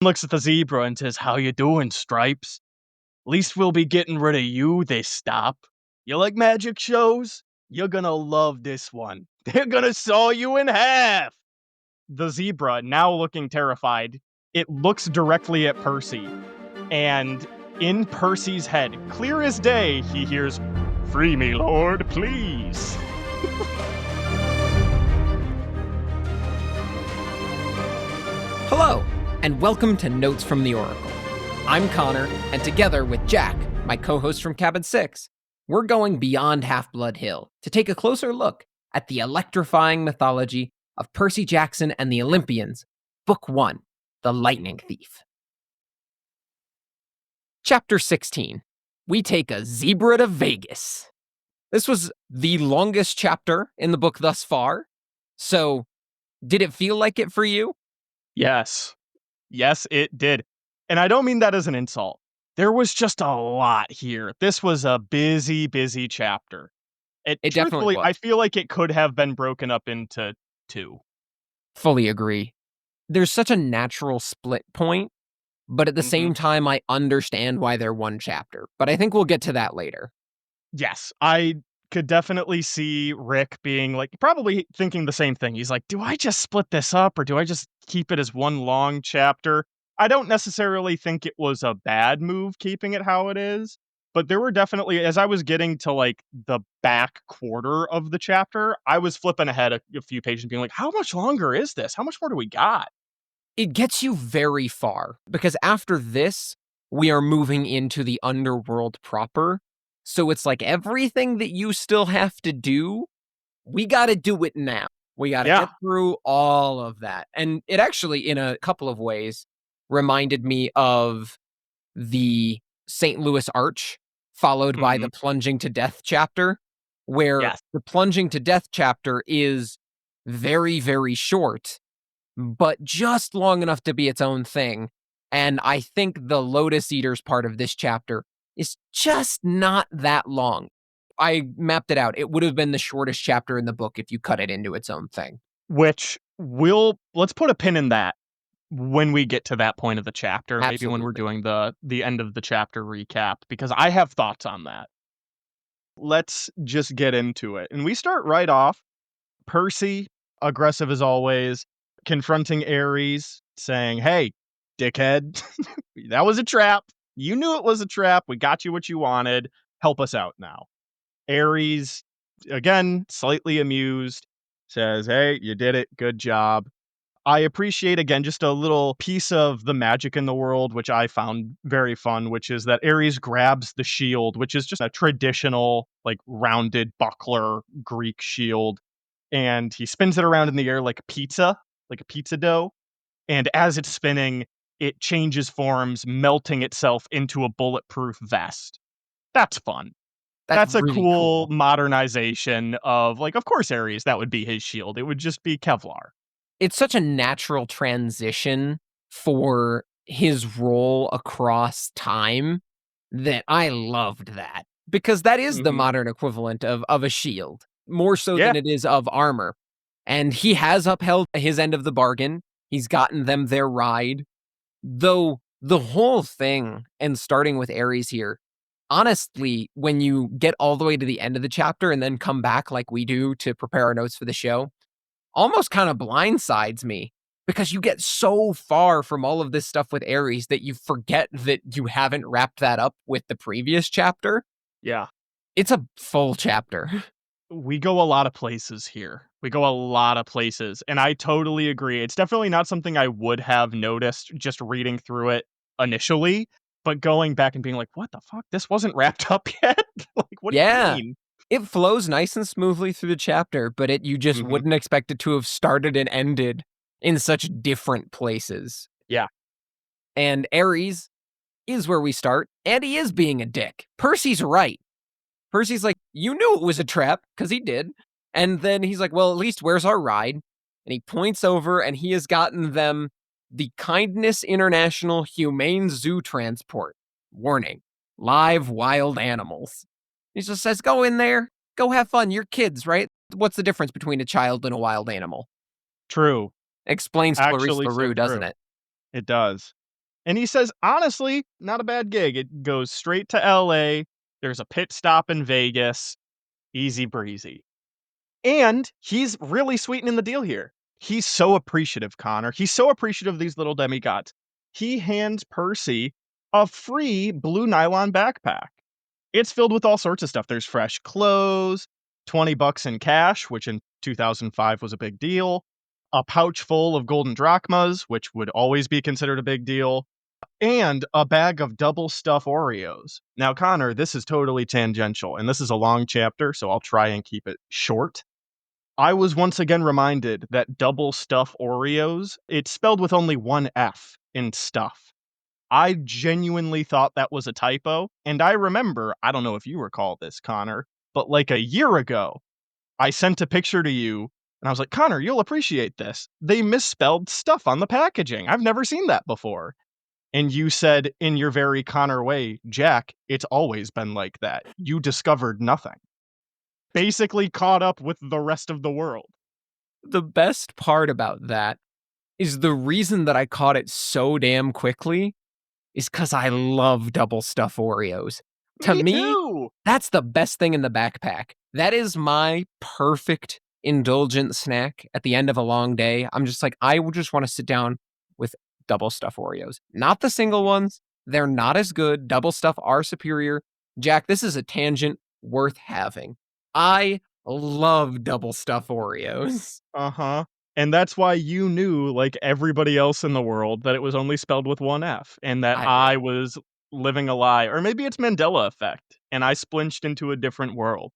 looks at the zebra and says, "How you doing, Stripes? Least we'll be getting rid of you this stop. You like magic shows? You're gonna love this one. They're gonna saw you in half." The zebra, now looking terrified, it looks directly at Percy, and in Percy's head, clear as day, he hears, "Free me, Lord, please." Hello, and welcome to Notes from the Oracle. I'm Connor, and together with Jack, my co-host from Cabin 6, we're going beyond Half-Blood Hill to take a closer look at the electrifying mythology of Percy Jackson and the Olympians, Book 1, The Lightning Thief. Chapter 16, we take a zebra to Vegas. This was the longest chapter in the book thus far, so did it feel like it for you? Yes. Yes, it did. And I don't mean that as an insult. There was just a lot here. This was a busy, busy chapter. It definitely Truthfully, was. I feel like it could have been broken up into two. Fully agree. There's such a natural split point, but at the same time, I understand why they're one chapter. But I think we'll get to that later. Yes, I could definitely see Rick being like, probably thinking the same thing. He's like, do I just split this up or do I just keep it as one long chapter? I don't necessarily think it was a bad move keeping it how it is, but there were definitely, as I was getting to like the back quarter of the chapter, I was flipping ahead a few pages being like, how much longer is this? How much more do we got? It gets you very far, because after this, we are moving into the underworld proper. So it's like everything that you still have to do, we got to do it now. We got to Yeah. get through all of that. And it actually, in a couple of ways, reminded me of the St. Louis Arch, followed by the plunging to death chapter, where Yes. the plunging to death chapter is very, very short, but just long enough to be its own thing. And I think the Lotus Eaters part of this chapter is just not that long. I mapped it out. It would have been the shortest chapter in the book if you cut it into its own thing. Which let's put a pin in that when we get to that point of the chapter, maybe when we're Absolutely. doing the end of the chapter recap, because I have thoughts on that. Let's just get into it. And we start right off. Percy, aggressive as always, confronting Ares, saying, "Hey, dickhead, that was a trap. You knew it was a trap. We got you what you wanted. Help us out now." Ares, again, slightly amused, says, "Hey, you did it. Good job." I appreciate, again, just a little piece of the magic in the world, which I found very fun, which is that Ares grabs the shield, which is just a traditional, like, rounded buckler Greek shield, and he spins it around in the air like a pizza dough, and as it's spinning, it changes forms, melting itself into a bulletproof vest. That's fun. That's That's a really cool cool. modernization of, like, of course, Ares, that would be his shield. It would just be Kevlar. It's such a natural transition for his role across time that I loved that. Because that is the Mhm. modern equivalent of a shield, more so Yeah. than it is of armor. And he has upheld his end of the bargain. He's gotten them their ride. Though the whole thing, and starting with Ares here, honestly, when you get all the way to the end of the chapter and then come back like we do to prepare our notes for the show, almost kind of blindsides me, because you get so far from all of this stuff with Ares that you forget that you haven't wrapped that up with the previous chapter. Yeah. It's a full chapter. We go a lot of places here. We go a lot of places, and I totally agree. It's definitely not something I would have noticed just reading through it initially, but going back and being like, "What the fuck? This wasn't wrapped up yet?" Like, what do you Yeah. mean? It flows nice and smoothly through the chapter, but you just Mhm. wouldn't expect it to have started and ended in such different places. Yeah. And Ares is where we start, and he is being a dick. Percy's right. Percy's like, you knew it was a trap, because he did. And then he's like, well, at least where's our ride? And he points over, and he has gotten them the Kindness International Humane Zoo Transport. Warning, live wild animals. He just says, go in there, go have fun. You're kids, right? What's the difference between a child and a wild animal? True. Explains Clarice Actually so LaRue, doesn't true. it? It does. And he says, honestly, not a bad gig. It goes straight to LA. There's a pit stop in Vegas. Easy breezy. And he's really sweetening the deal here. He's so appreciative, Connor. He's so appreciative of these little demigods. He hands Percy a free blue nylon backpack. It's filled with all sorts of stuff. There's fresh clothes, 20 bucks in cash, which in 2005 was a big deal, a pouch full of golden drachmas, which would always be considered a big deal, and a bag of double stuff Oreos. Now, Connor, this is totally tangential, and this is a long chapter, so I'll try and keep it short. I was once again reminded that double stuff Oreos, it's spelled with only one F in stuff. I genuinely thought that was a typo, and I remember, I don't know if you recall this, Connor, but like a year ago, I sent a picture to you, and I was like, "Connor, you'll appreciate this. They misspelled stuff on the packaging. I've never seen that before." And you said in your very Connor way, "Jack, it's always been like that. You discovered nothing." Basically caught up with the rest of the world. The best part about that is the reason that I caught it so damn quickly is because I love double stuff Oreos. To Me me, too! that's the best thing in the backpack. That is my perfect indulgent snack at the end of a long day. I'm just like, I would just want to sit down with double stuff Oreos. Not the single ones. They're not as good. Double stuff are superior. Jack, this is a tangent worth having. I love double stuff Oreos. Uh-huh. And that's why you knew, like everybody else in the world, that it was only spelled with one F, and that I I was living a lie. Or maybe it's Mandela effect, and I splinched into a different world.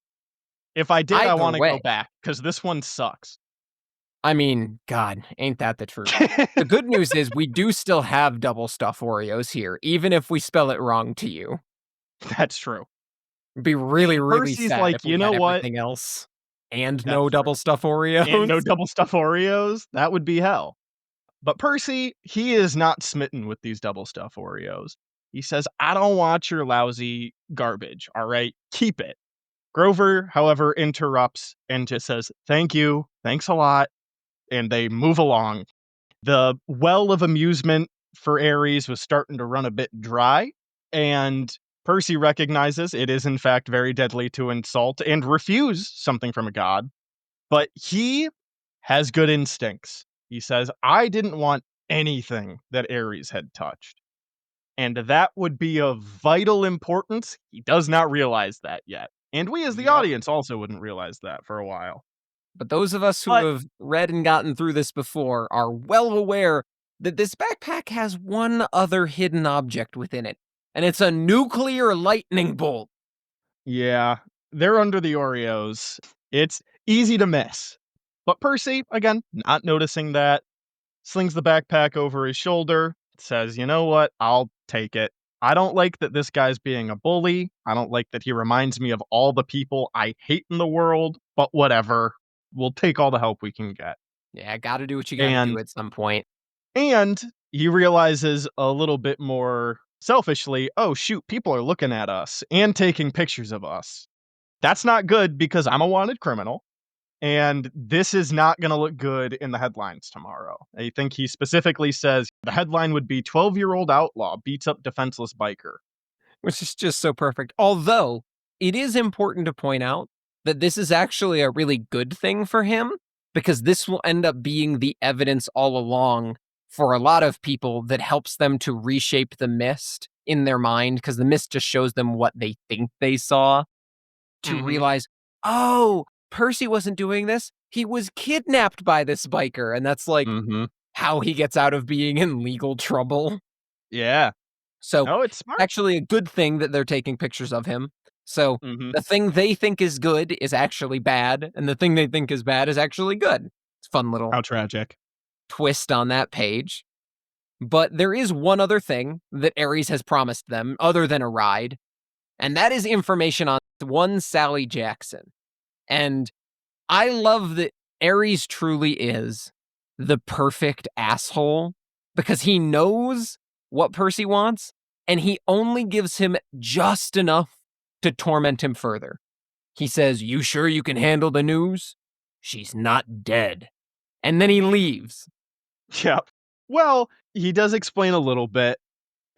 If I did, I either wanna go way. back because this one sucks. I mean, God, ain't that the truth? The good news is we do still have double stuff Oreos here, even if we spell it wrong to you. That's true. It'd be really, really Percy's sad like, if we "You had know what?" everything else and no That's true. double stuff And no Oreos. double stuff Oreos? That would be hell. But Percy, he is not smitten with these double stuff Oreos. He says, "I don't want your lousy garbage, all right? Keep it." Grover, however, interrupts and just says, "Thank you. Thanks a lot." And they move along. The well of amusement for Ares was starting to run a bit dry, and Percy recognizes it is in fact very deadly to insult and refuse something from a god, but he has good instincts. He says, "I didn't want anything that Ares had touched." And that would be of vital importance. He does not realize that yet. And we as the Yep. audience also wouldn't realize that for a while. But those of us who But have read and gotten through this before are well aware that this backpack has one other hidden object within it, and it's a nuclear lightning bolt. yeah, they're under the Oreos. It's easy to miss. But Percy, again, not noticing that, slings the backpack over his shoulder, says, "You know what? I'll take it. I don't like that this guy's being a bully. I don't like that he reminds me of all the people I hate in the world, but whatever. We'll take all the help we can get." Yeah, gotta do what you gotta do And at some point. and he realizes a little bit more selfishly, "Oh shoot, people are looking at us and taking pictures of us. That's not good because I'm a wanted criminal, and this is not gonna look good in the headlines tomorrow." I think he specifically says the headline would be 12-year-old outlaw beats up defenseless biker. Which is just so perfect. Although, it is important to point out that this is actually a really good thing for him, because this will end up being the evidence all along for a lot of people that helps them to reshape the mist in their mind, because the mist just shows them what they think they saw, to Mhm. realize, oh, Percy wasn't doing this. He was kidnapped by this biker. And that's like Mhm. how he gets out of being in legal trouble. Yeah. So, No, it's smart. actually a good thing that they're taking pictures of him. So, Mhm. the thing they think is good is actually bad, and the thing they think is bad is actually good. It's a fun little How tragic. twist on that page. But there is one other thing that Ares has promised them other than a ride, and that is information on one Sally Jackson. And I love that Ares truly is the perfect asshole because he knows what Percy wants and he only gives him just enough to torment him further. He says, "You sure you can handle the news? She's not dead." And then he leaves. Yeah. Well, he does explain a little bit.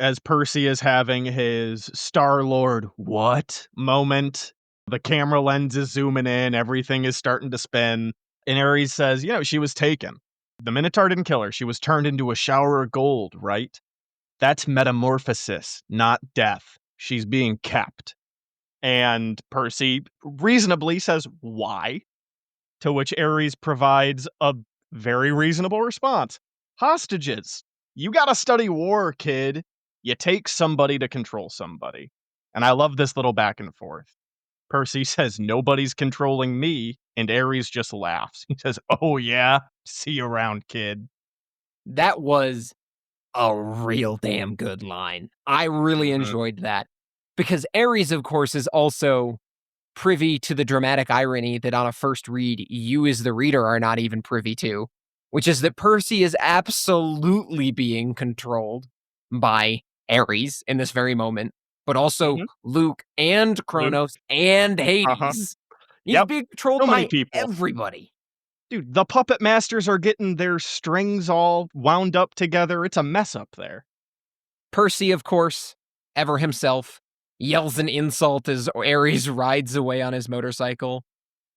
as Percy is having his Star-Lord "what" moment. The camera lens is zooming in, everything is starting to spin, and Ares says, "She was taken. The Minotaur didn't kill her, she was turned into a shower of gold, right? That's metamorphosis, not death. She's being kept." And Percy reasonably says, "Why?" To which Ares provides a very reasonable response. "Hostages. You gotta study war, kid. You take somebody to control somebody." And I love this little back and forth. Percy says, "Nobody's controlling me." And Ares just laughs. He says, "Oh, yeah? See you around, kid." That was a real damn good line. I really Mhm. enjoyed that because Ares, of course, is also privy to the dramatic irony that on a first read, you as the reader are not even privy to, which is that Percy is absolutely being controlled by Ares in this very moment, but also Mhm. Luke and Luke. Kronos and Uh-huh. Hades. He's Yep. being controlled So many by people. everybody. Dude, the puppet masters are getting their strings all wound up together. It's a mess up there. Percy, of course, ever himself, yells an insult as Ares rides away on his motorcycle.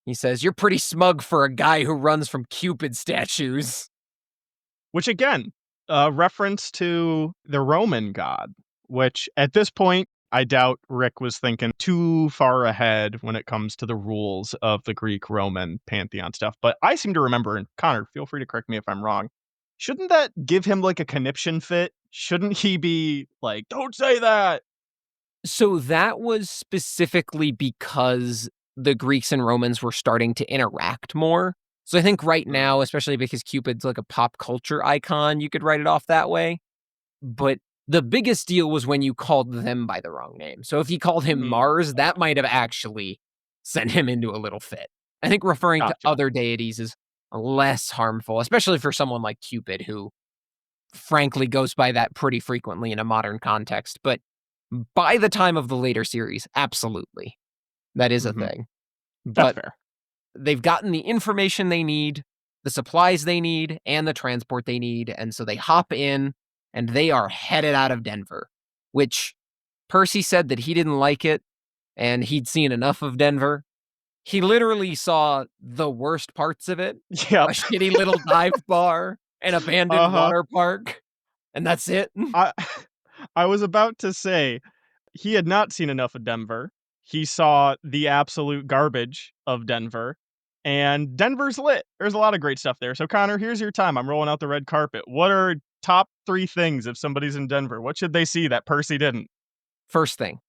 He says, "You're pretty smug for a guy who runs from Cupid statues." Which again, a reference to the Roman god, which at this point, I doubt Rick was thinking too far ahead when it comes to the rules of the Greek Roman pantheon stuff. But I seem to remember, and Connor, feel free to correct me if I'm wrong. Shouldn't that give him like a conniption fit? Shouldn't he be like, "Don't say that"? So that was specifically because the Greeks and Romans were starting to interact more. So I think right Mm, now, especially because Cupid's like a pop culture icon, you could write it off that way. But the biggest deal was when you called them by the wrong name. So if you called him mm, Mars, that might have actually sent him into a little fit. I think referring to gotcha. other deities is less harmful, especially for someone like Cupid, who frankly goes by that pretty frequently in a modern context. But by the time of the later series, absolutely, that is a Hmm. thing. That's But fair. they've gotten the information they need, the supplies they need, and the transport they need. And so they hop in and they are headed out of Denver, which Percy said that he didn't like it and he'd seen enough of Denver. He literally saw the worst parts of it, a Yep. shitty little dive bar, an abandoned Uh-huh. water park, and that's it. I I was about to say he had not seen enough of Denver. He saw the absolute garbage of Denver, and Denver's lit. There's a lot of great stuff there. So Connor, here's your time. I'm rolling out the red carpet. What are top 3 things if somebody's in Denver? What should they see that Percy didn't? First thing,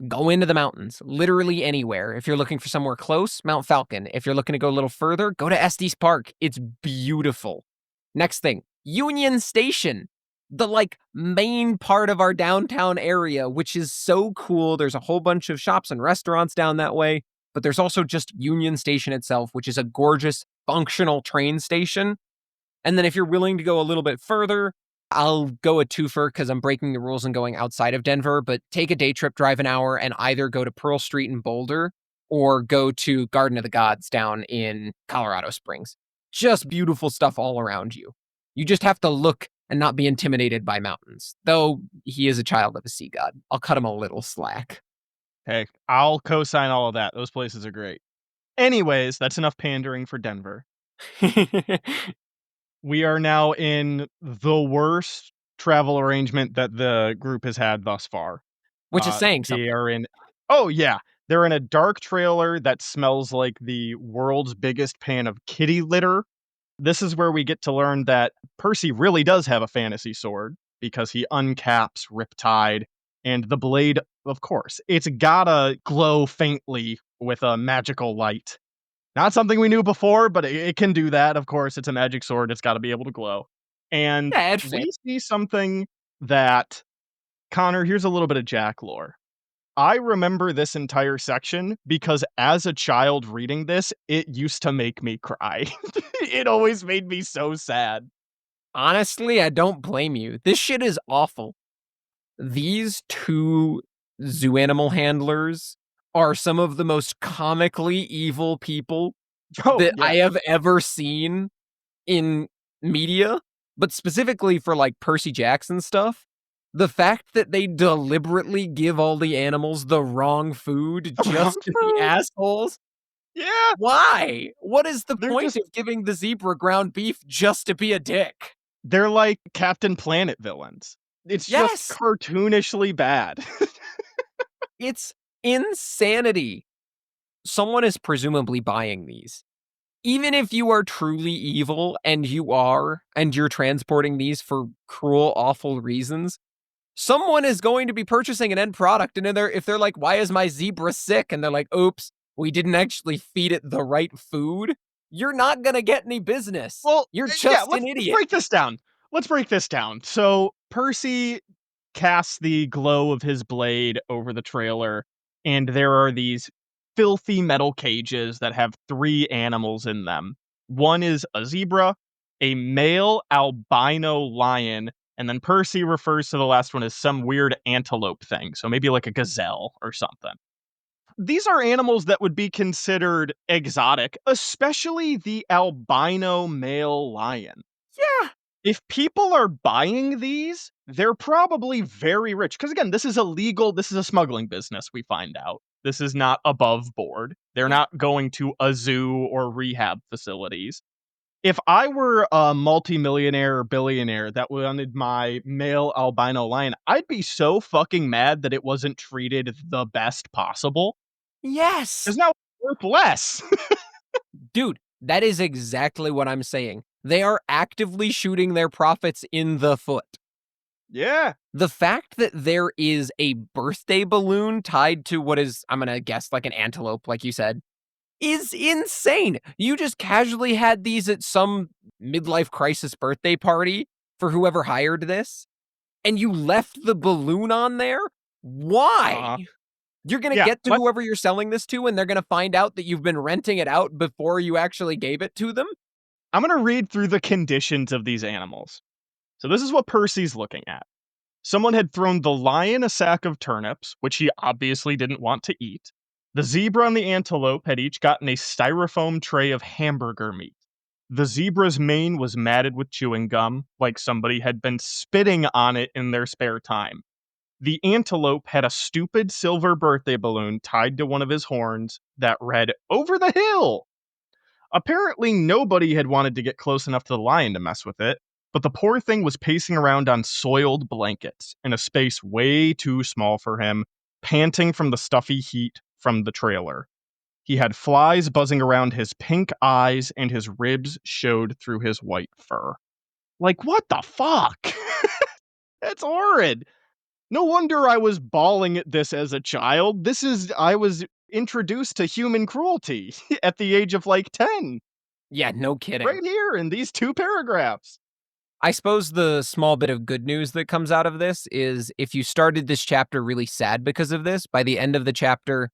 go into the mountains, literally anywhere. If you're looking for somewhere close, Mount Falcon. If you're looking to go a little further, go to Estes Park. It's beautiful. Next thing, Union Station, the like main part of our downtown area, which is so cool. There's a whole bunch of shops and restaurants down that way, but there's also just Union Station itself, which is a gorgeous, functional train station. And then if you're willing to go a little bit further, I'll go a twofer because I'm breaking the rules and going outside of Denver, but take a day trip, drive an hour, and either go to Pearl Street in Boulder or go to Garden of the Gods down in Colorado Springs. Just beautiful stuff all around you. You just have to look and not be intimidated by mountains. Though he is a child of a sea god. I'll cut him a little slack. Hey, I'll co-sign all of that. Those places are great. Anyways, that's enough pandering for Denver. We are now in the worst travel arrangement that the group has had thus far. Which is saying They something. are in Oh, yeah. They're in a dark trailer that smells like the world's biggest pan of kitty litter. This is where we get to learn that Percy really does have a fantasy sword because he uncaps Riptide, and the blade, of course, it's gotta glow faintly with a magical light. Not something we knew before, but it can do that, of course, it's a magic sword, it's gotta be able to glow. And Yeah, it we fits. see something that Connor, here's a little bit of Jack lore. I remember this entire section because as a child reading this, it used to make me cry. It always made me so sad. Honestly, I don't blame you. This shit is awful. These two zoo animal handlers are some of the most comically evil people Oh, that I yeah. have ever seen in media, but specifically for like Percy Jackson stuff. The fact that they deliberately give all the animals the wrong food The wrong just to be food. assholes? Yeah, Why? What is the they're point just of giving the zebra ground beef just to be a dick? they're like Captain Planet villains. It's just Yes! cartoonishly bad. It's insanity. Someone is presumably buying these. Even if you are truly evil, and you are, and you're transporting these for cruel, awful reasons, someone is going to be purchasing an end product, and if they're like, "Why is my zebra sick?" And they're like, "Oops, we didn't actually feed it the right food," you're not gonna get any business. Well, You're yeah, just an let's idiot. break this down. Let's break this down. So, Percy casts the glow of his blade over the trailer, and there are these filthy metal cages that have 3 animals in them. One is a zebra, a male albino lion, and then Percy refers to the last one as some weird antelope thing, so maybe like a gazelle or something. These are animals that would be considered exotic, especially the albino male lion. Yeah. If people are buying these, they're probably very rich. Because again, this is a smuggling business, we find out. This is not above board. They're Yeah. not going to a zoo or rehab facilities. If I were a multimillionaire or billionaire that wanted my male albino lion, I'd be so fucking mad that it wasn't treated the best possible. Yes! Because now it's worth less. Dude, that is exactly what I'm saying. They are actively shooting their profits in the foot. Yeah. The fact that there is a birthday balloon tied to what is, I'm gonna guess, like an antelope, like you said, is insane. You just casually had these at some midlife crisis birthday party for whoever hired this, and you left the balloon on there? Why? Uh-huh. You're gonna Yeah, get to whoever you're selling this to, and they're gonna find out that you've been renting it out before you actually gave it to them? I'm gonna read through the conditions of these animals. So this is what Percy's looking at. Someone had thrown the lion a sack of turnips, which he obviously didn't want to eat. The zebra and the antelope had each gotten a styrofoam tray of hamburger meat. The zebra's mane was matted with chewing gum, like somebody had been spitting on it in their spare time. The antelope had a stupid silver birthday balloon tied to one of his horns that read, "Over the hill!" Apparently, nobody had wanted to get close enough to the lion to mess with it, but the poor thing was pacing around on soiled blankets in a space way too small for him, panting from the stuffy heat from the trailer. He had flies buzzing around his pink eyes, and his ribs showed through his white fur. Like, what the fuck? That's horrid. No wonder I was bawling at this as a child. I was introduced to human cruelty at the age of like 10. Yeah, no kidding. Right here in these 2 paragraphs. I suppose the small bit of good news that comes out of this is if you started this chapter really sad because of this, by the end of the chapter,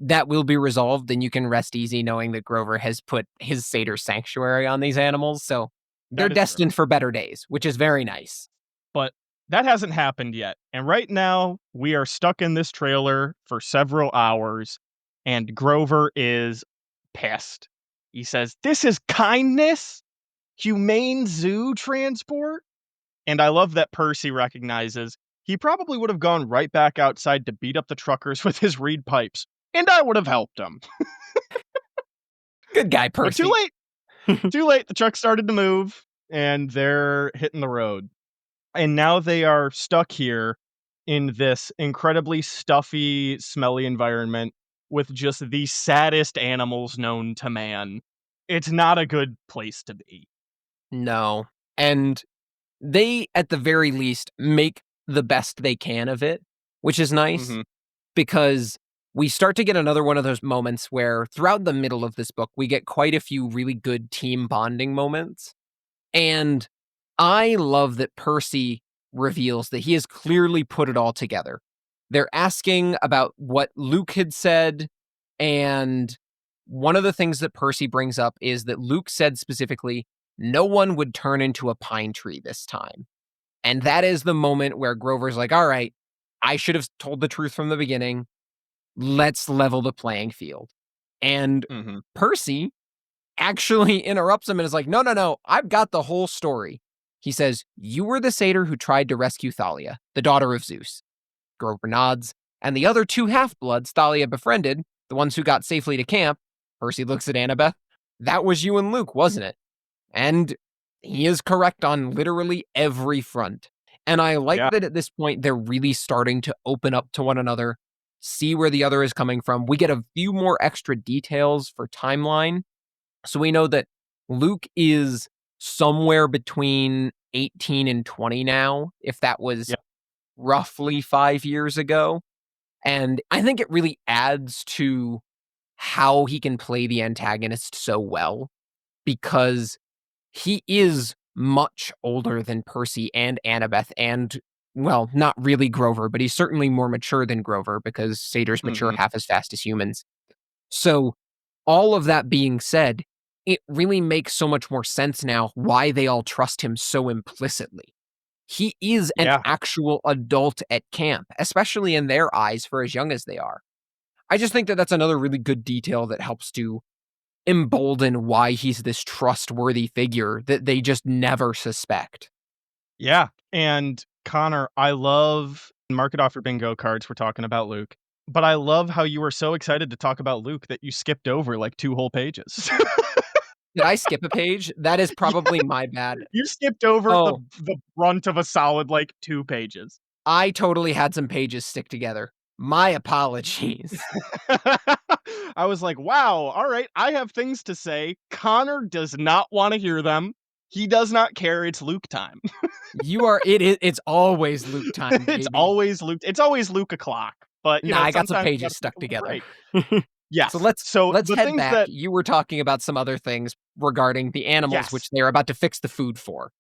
that will be resolved and you can rest easy knowing that Grover has put his satyr sanctuary on these animals, so they're That is true. destined for better days, which is very nice. But that hasn't happened yet. And right now, we are stuck in this trailer for several hours, and Grover is pissed. He says, "This is kindness? Humane zoo transport?" And I love that Percy recognizes he probably would have gone right back outside to beat up the truckers with his reed pipes, and I would have helped him. Good guy, But too Percy. late. Too late. The truck started to move, and they're hitting the road. And now they are stuck here in this incredibly stuffy, smelly environment with just the saddest animals known to man. It's not a good place to be. No. And they, at the very least, make the best they can of it, which is nice Mhm. because we start to get another one of those moments where throughout the middle of this book, we get quite a few really good team bonding moments. And I love that Percy reveals that he has clearly put it all together. They're asking about what Luke had said, and one of the things that Percy brings up is that Luke said specifically, no one would turn into a pine tree this time. And that is the moment where Grover's like, all right, I should have told the truth from the beginning. Let's level the playing field. And Mhm. Percy actually interrupts him and is like, no, no, no, I've got the whole story. He says, "You were the satyr who tried to rescue Thalia, the daughter of Zeus." Grover nods, and the other two half-bloods Thalia befriended, the ones who got safely to camp, Percy looks at Annabeth, "That was you and Luke, wasn't it?" And he is correct on literally every front. And I like Yeah. that at this point, they're really starting to open up to one another, see where the other is coming from. We get a few more extra details for timeline. So we know that Luke is somewhere between 18 and 20 now, if that was Yeah. roughly 5 years ago. And I think it really adds to how he can play the antagonist so well because he is much older than Percy and Annabeth and, well, not really Grover, but he's certainly more mature than Grover because satyrs mature Mhm. half as fast as humans. So, all of that being said, it really makes so much more sense now why they all trust him so implicitly. He is an Yeah. actual adult at camp, especially in their eyes for as young as they are. I just think that that's another really good detail that helps to embolden why he's this trustworthy figure that they just never suspect. Yeah. And Connor, I love mark it off your bingo cards. We're talking about Luke. But I love how you were so excited to talk about Luke that you skipped over like 2 whole pages. Did I skip a page? That is probably my bad. You skipped over Oh, the brunt of a solid, like, 2 pages. I totally had some pages stick together. My apologies. I was like, "Wow, alright, I have things to say. Connor does not wanna hear them. He does not care, it's Luke time." It's always Luke time, baby. It's always Luke o'clock, but, Nah, I got some sometimes you pages gotta take stuck a little together. break. So Yes. let's So, let's the head things back. that You were talking about some other things regarding the animals which yes. they are about to fix the food for.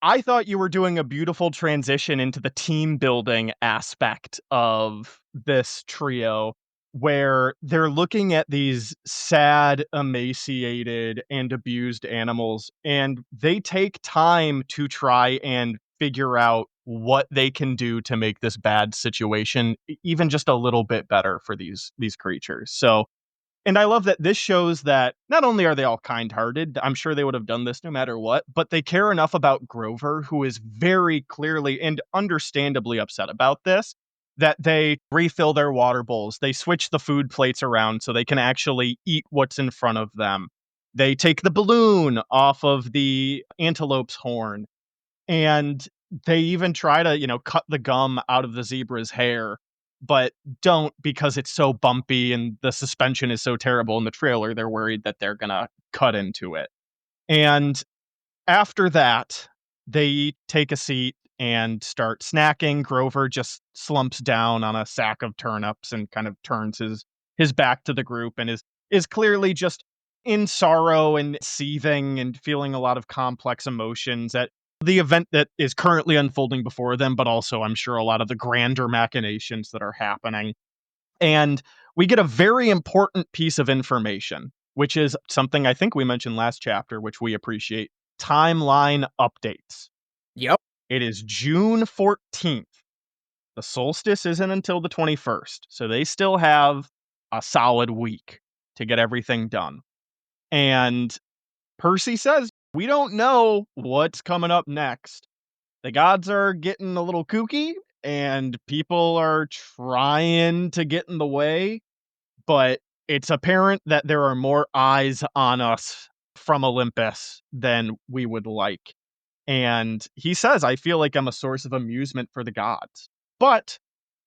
I thought you were doing a beautiful transition into the team building aspect of this trio, where they're looking at these sad, emaciated, and abused animals, and they take time to try and figure out what they can do to make this bad situation even just a little bit better for these creatures. So and I love that this shows that not only are they all kind-hearted, I'm sure they would have done this no matter what, but they care enough about Grover, who is very clearly and understandably upset about this, that they refill their water bowls. They switch the food plates around so they can actually eat what's in front of them. They take the balloon off of the antelope's horn. And they even try to, cut the gum out of the zebra's hair, but don't because it's so bumpy and the suspension is so terrible in the trailer, they're worried that they're gonna cut into it. And after that, they take a seat and start snacking. Grover just slumps down on a sack of turnips and kind of turns his back to the group and is clearly just in sorrow and seething and feeling a lot of complex emotions at the event that is currently unfolding before them, but also I'm sure a lot of the grander machinations that are happening. And we get a very important piece of information, which is something I think we mentioned last chapter, which we appreciate timeline updates. Yep. It is June 14th. The solstice isn't until the 21st. So they still have a solid week to get everything done. And Percy says, "We don't know what's coming up next. The gods are getting a little kooky and people are trying to get in the way, but it's apparent that there are more eyes on us from Olympus than we would like." And he says, "I feel like I'm a source of amusement for the gods." But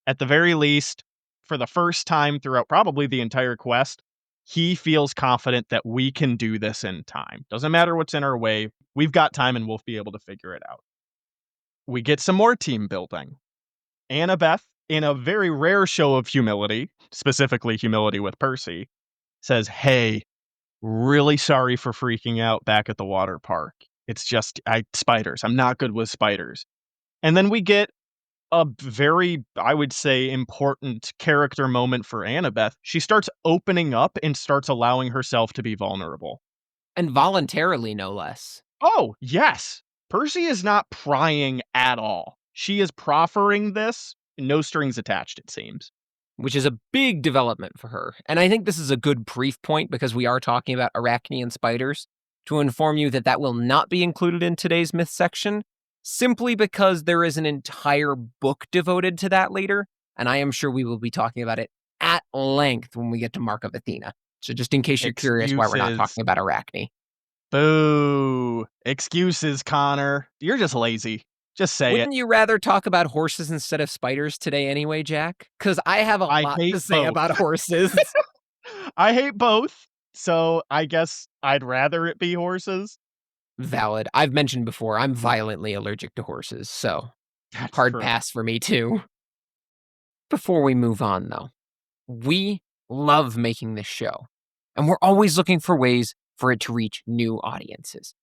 at the very least, for the first time throughout probably the entire quest, he feels confident that we can do this in time. Doesn't matter what's in our way. We've got time and we'll be able to figure it out. We get some more team building. Annabeth, in a very rare show of humility, specifically humility with Percy, says, "Hey, really sorry for freaking out back at the water park. It's just spiders. I'm not good with spiders." And then we get a very, I would say, important character moment for Annabeth. She starts opening up and starts allowing herself to be vulnerable. And voluntarily, no less, Oh, yes. Percy is not prying at all. She is proffering this, no strings attached, it seems. which is a big development for her. And I think this is a good brief point because we are talking about Arachnian spiders to inform you that that will not be included in today's myth section. simply because there is an entire book devoted to that later, and I am sure we will be talking about it at length when we get to Mark of Athena. So just in case you're curious why we're not Excuses. talking about Arachne. Boo. Excuses, Connor. You're just lazy. Just say it. Wouldn't you rather talk about horses instead of spiders today anyway, Jack? Because I have a I lot hate to say both. about horses. I hate both, so I guess I'd rather it be horses. Valid. I've mentioned before, I'm violently allergic to horses, so That's hard true. pass for me too. Before we move on, though, we love making this show, and we're always looking for ways for it to reach new audiences.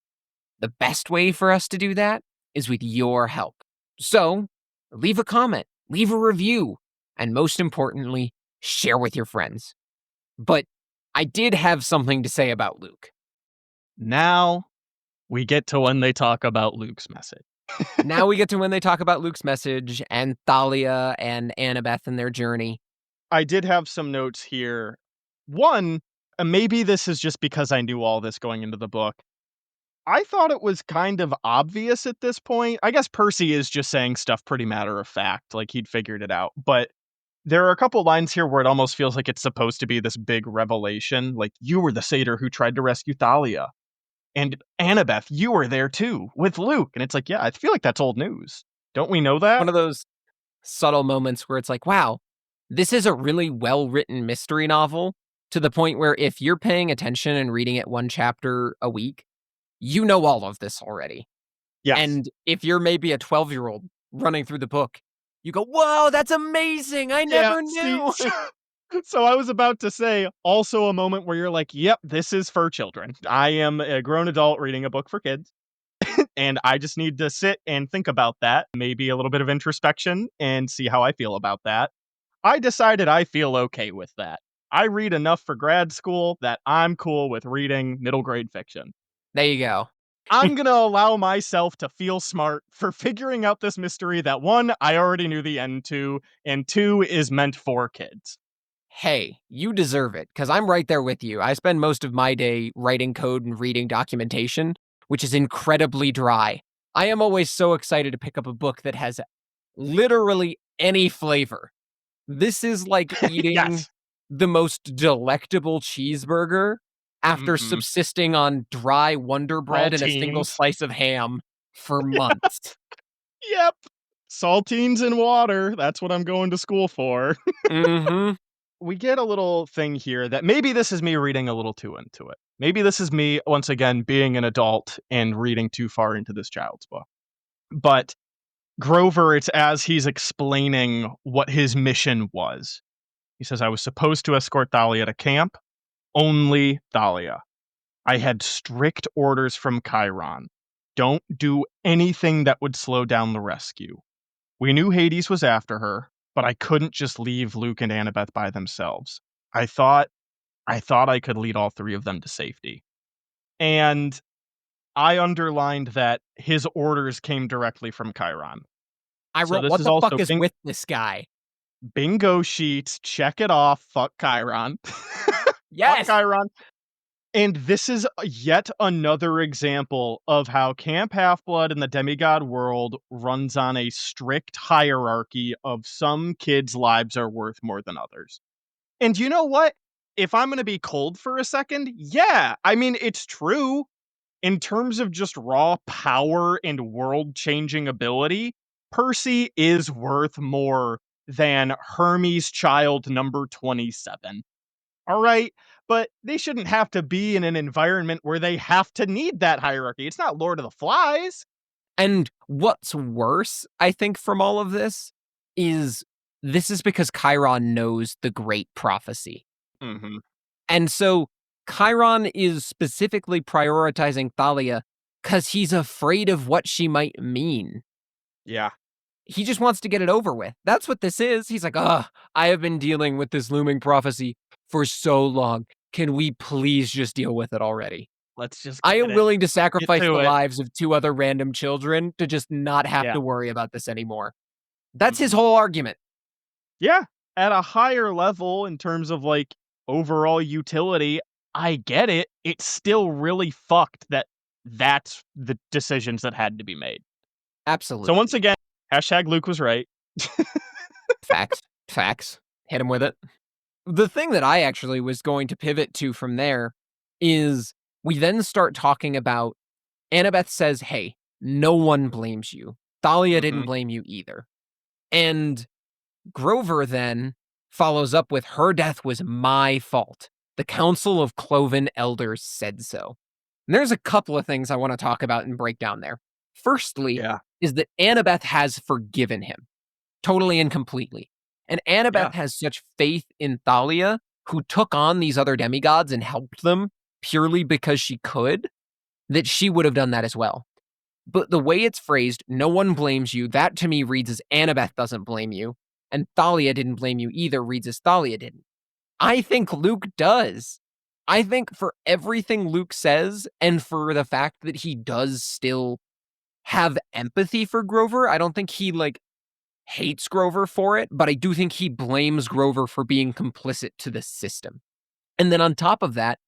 The best way for us to do that is with your help. So, leave a comment, leave a review, and most importantly, share with your friends. But I did have something to say about Luke. Now we get to when they talk about Luke's message. Now we get to when they talk about Luke's message and Thalia and Annabeth and their journey. I did have some notes here. One, maybe this is just because I knew all this going into the book. I thought it was kind of obvious at this point. I guess Percy is just saying stuff pretty matter of fact, like he'd figured it out. But there are a couple lines here where it almost feels like it's supposed to be this big revelation. Like, you were the satyr who tried to rescue Thalia. And Annabeth, you were there too, with Luke. And it's like, yeah, I feel like that's old news. Don't we know that? One of those subtle moments where it's like, wow, this is a really well written mystery novel to the point where if you're paying attention and reading it one chapter a week, you know all of this already. Yes. And if you're maybe a 12-year-old running through the book, you go, whoa, that's amazing. I Yeah, never see, knew. so I was about to say also a moment where you're like, yep, this is for children. I am a grown adult reading a book for kids. And I just need to sit and think about that, maybe a little bit of introspection and see how I feel about that. I decided I feel okay with that. I read enough for grad school that I'm cool with reading middle grade fiction. There you go. I'm going to allow myself to feel smart for figuring out this mystery that one, I already knew the end to, and two, is meant for kids. Hey, you deserve it, because I'm right there with you. I spend most of my day writing code and reading documentation, which is incredibly dry. I am always so excited to pick up a book that has literally any flavor. This is like eating Yes. the most delectable cheeseburger after Mhm. subsisting on dry Wonder Bread and a single Saltines. slice of ham for months. Yep. Saltines and water. That's what I'm going to school for. Mhm. We get a little thing here that maybe this is me reading a little too into it. Maybe this is me, once again, being an adult and reading too far into this child's book. But Grover, it's as he's explaining what his mission was. He says, I was supposed to escort Thalia to camp, only Thalia. I had strict orders from Chiron. Don't do anything that would slow down the rescue. We knew Hades was after her, but I couldn't just leave Luke and Annabeth by themselves. I thought I could lead all three of them to safety. And I underlined that his orders came directly from Chiron. I So wrote, this "What is the fuck also is with this guy?" bingo sheets, check it off, fuck Chiron. Fuck Yes! Chiron. And this is yet another example of how Camp Half-Blood in the demigod world runs on a strict hierarchy of some kids' lives are worth more than others. And you know what? If I'm gonna be cold for a second, yeah, I mean, it's true. In terms of just raw power and world-changing ability, Percy is worth more than Hermes' child number 27. All right, but they shouldn't have to be in an environment where they have to need that hierarchy. It's not Lord of the Flies. And what's worse, I think, from all of is this is because Chiron knows the great prophecy. Mhm. And so Chiron is specifically prioritizing Thalia because he's afraid of what she might mean. Yeah. He just wants to get it over with. That's what this is. He's like, ugh, I have been dealing with this looming prophecy for so long. Can we please just deal with it already? Let's just I get am it. willing to Get sacrifice to the it. lives of two other random children to just not have Yeah. to worry about this anymore. That's his Mhm. whole argument. Yeah. At a higher level in terms of like overall utility, I get it. It's still really fucked that that's the decisions that had to be made. So once Absolutely. again, hashtag Luke was right. Facts. Facts. Hit him with it. The thing that I actually was going to pivot to from there is we then start talking about Annabeth says, "Hey, no one blames you. Thalia didn't Mhm. blame you either." And Grover then follows up with, "Her death was my fault. The Council of Cloven Elders said so." And there's a couple of things I want to talk about and break down there. Firstly, Yeah. is that Annabeth has forgiven him totally and completely. And Yeah. Annabeth has such faith in Thalia, who took on these other demigods and helped them purely because she could, that she would have done that as well. But the way it's phrased, "no one blames you," that to me reads as Annabeth doesn't blame you, and Thalia didn't blame you either reads as Thalia didn't. I think Luke does. I think for everything Luke says, and for the fact that he does still have empathy for Grover, I don't think he, hates Grover for it, but I do think he blames Grover for being complicit to the system. And then on top of that,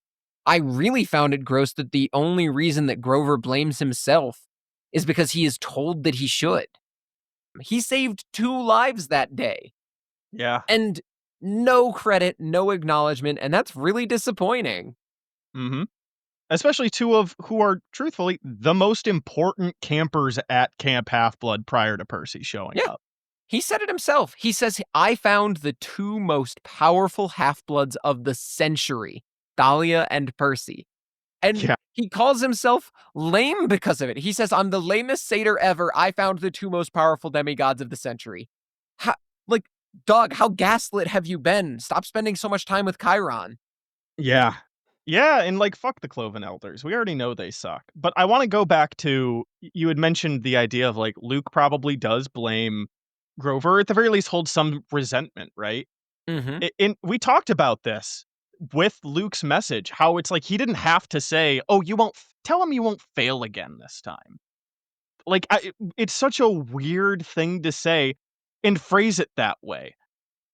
I really found it gross that the only reason that Grover blames himself is because he is told that he should. He saved 2 lives that day, Yeah. and no credit, no acknowledgement, and that's really disappointing. Mhm. Especially 2 of who are truthfully the most important campers at Camp Half-Blood prior to Percy showing Yeah, up. he said it himself. He says, "I found the 2 most powerful half-bloods of the century, Thalia and Percy." And Yeah. he calls himself lame because of it. He says, "I'm the lamest satyr ever. I found the 2 most powerful demigods of the century." How, like, dog, how gaslit have you been? Stop spending so much time with Chiron. Yeah. Yeah, and, like, fuck the Cloven Elders. We already know they suck. But I wanna go back to you had mentioned the idea of, like, Luke probably does blame Grover, at the very least holds some resentment, right? Mhm. And we talked about this with Luke's message, how it's like he didn't have to say, "Oh, you won't tell him you won't fail again this time." Like, it's such a weird thing to say and phrase it that way.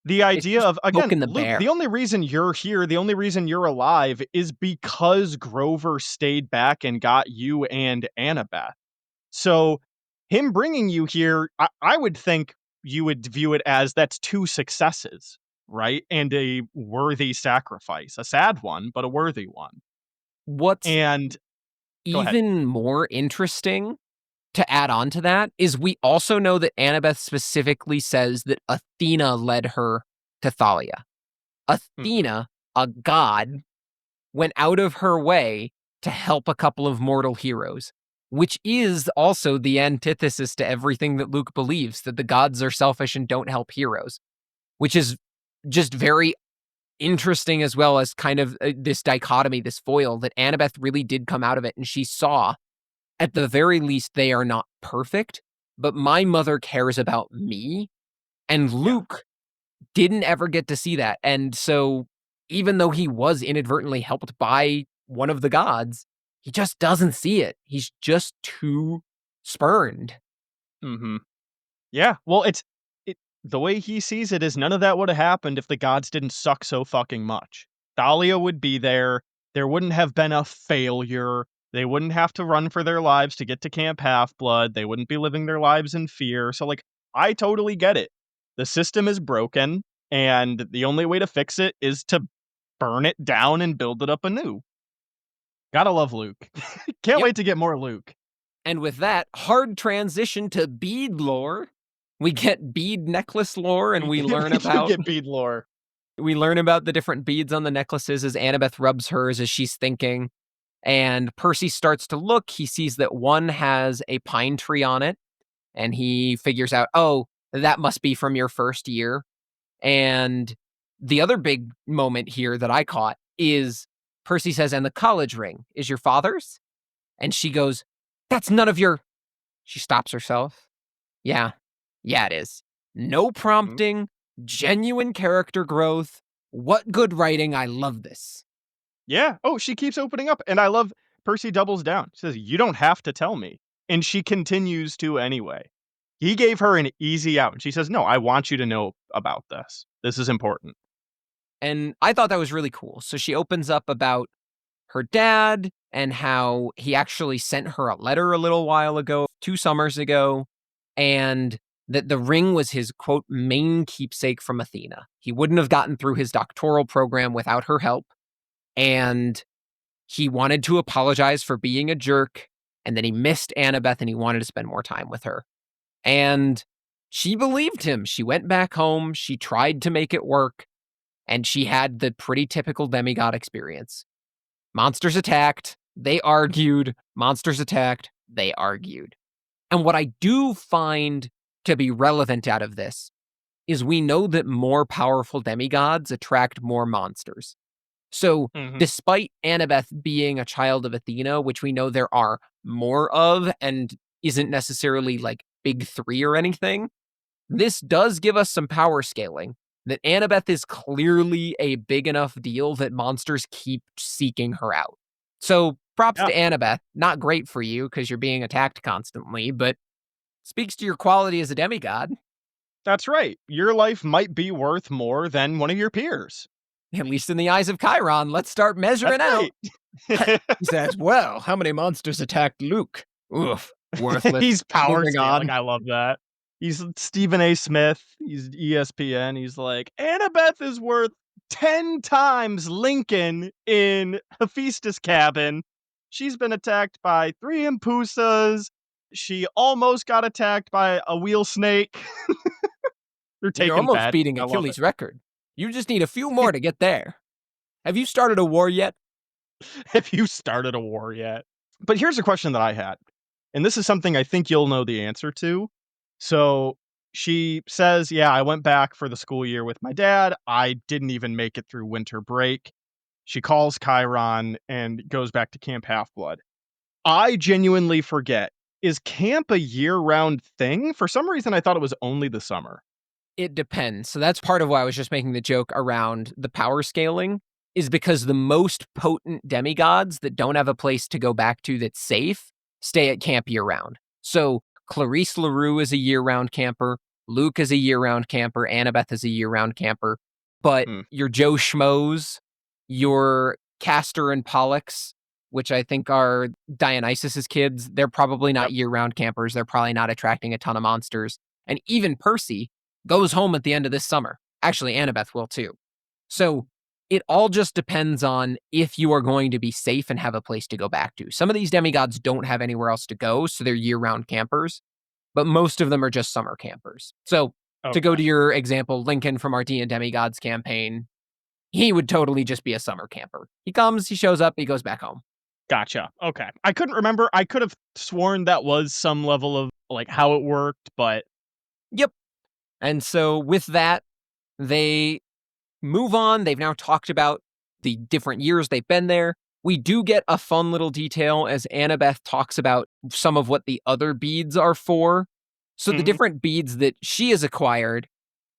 The It's idea just of, again, poking the Luke, bear. the only reason you're here, the only reason you're alive is because Grover stayed back and got you and Annabeth. So, him bringing you here, I would think you would view it as that's 2 successes, right? And a worthy sacrifice. A sad one, but a worthy one. What's And go ahead. even more interesting to add on to that is we also know that Annabeth specifically says that Athena led her to Thalia. Mhm. Athena, a god, went out of her way to help a couple of mortal heroes, which is also the antithesis to everything that Luke believes, that the gods are selfish and don't help heroes, which is just very interesting as well as kind of this dichotomy, this foil that Annabeth really did come out of it and she saw, at the very least, they are not perfect, but my mother cares about me. And Yeah. Luke didn't ever get to see that. And so, even though he was inadvertently helped by one of the gods, he just doesn't see it. He's just too spurned. Mhm. Yeah, well, the way he sees it is none of that would have happened if the gods didn't suck so fucking much. Dahlia would be there wouldn't have been a failure, they wouldn't have to run for their lives to get to Camp Half-Blood, they wouldn't be living their lives in fear, so, like, I totally get it. The system is broken, and the only way to fix it is to burn it down and build it up anew. Gotta love Luke. Can't Yep. wait to get more Luke. And with that, hard transition to bead lore. We get bead necklace lore and We we do learn we do about get bead lore. the different beads on the necklaces as Annabeth rubs hers as she's thinking. And Percy starts to look. He sees that one has a pine tree on it, and he figures out, oh, that must be from your first year. And the other big moment here that I caught is Percy says, "And the college ring is your father's?" And she goes, "That's none of your." She stops herself. Yeah, yeah, it is. No Mhm. prompting, genuine character growth. What good writing. I love this. Yeah. Oh, she keeps opening up, and I love Percy doubles down. She says, "You don't have to tell me." And she continues to anyway. He gave her an easy out, and she says, "No, I want you to know about this. This is important." And I thought that was really cool. So she opens up about her dad and how he actually sent her a letter a little while ago 2 summers ago, and that the ring was his, quote, "main keepsake from Athena." He wouldn't have gotten through his doctoral program without her help, and he wanted to apologize for being a jerk, and then he missed Annabeth and he wanted to spend more time with her. And she believed him. She went back home, she tried to make it work, and she had the pretty typical demigod experience. Monsters attacked, they argued, monsters attacked, they argued. And what I do find to be relevant out of this is we know that more powerful demigods attract more monsters. So, Mhm. despite Annabeth being a child of Athena, which we know there are more of and isn't necessarily like big three or anything, this does give us some power scaling. That Annabeth is clearly a big enough deal that monsters keep seeking her out. So, props Yeah, to Annabeth. Not great for you because you're being attacked constantly, but speaks to your quality as a demigod, that's right. Your life might be worth more than one of your peers. at least in the eyes of Chiron. Let's start That's measuring out. right. He says, "Well, how many monsters attacked Luke? Oof, worthless. He's power Moving scaling, on." I love that. He's Stephen A. Smith, he's ESPN, he's like, "Annabeth is worth 10 times Lincoln in Hephaestus' cabin. She's been attacked by 3 Impusas. She almost got attacked by a wheel snake." They're You're taking almost bets. beating I love it. Achilles' record. You just need a few more to get there. Have you started a war yet? Have you started a war yet? But here's a question that I had, and this is something I think you'll know the answer to. So she says, "Yeah, I went back for the school year with my dad. I didn't even make it through winter break." She calls Chiron and goes back to Camp Half Blood. I genuinely forget. Is camp a year-round thing? For some reason, I thought it was only the summer. It depends. So that's part of why I was just making the joke around the power scaling, is because the most potent demigods that don't have a place to go back to that's safe stay at camp year round. So Clarice LaRue is a year round camper, Luke is a year round camper, Annabeth is a year round camper. But Hmm, your Joe Schmoes, your Castor and Pollux, which I think are Dionysus's kids, they're probably not yep. year round campers. They're probably not attracting a ton of monsters. And even Percy goes home at the end of this summer. Actually, Annabeth will too. So it all just depends on if you are going to be safe and have a place to go back to. Some of these demigods don't have anywhere else to go, so they're year round campers, but most of them are just summer campers. So to go Okay. to your example, Lincoln from our D and Demigods campaign, he would totally just be a summer camper. He comes, he shows up, he goes back home. Gotcha. Okay. I couldn't remember. I could have sworn that was some level of, like, how it worked, but Yep. And so with that, they move on. They've now talked about the different years they've been there. We do get a fun little detail as Annabeth talks about some of what the other beads are for. So the mhm, different beads that she has acquired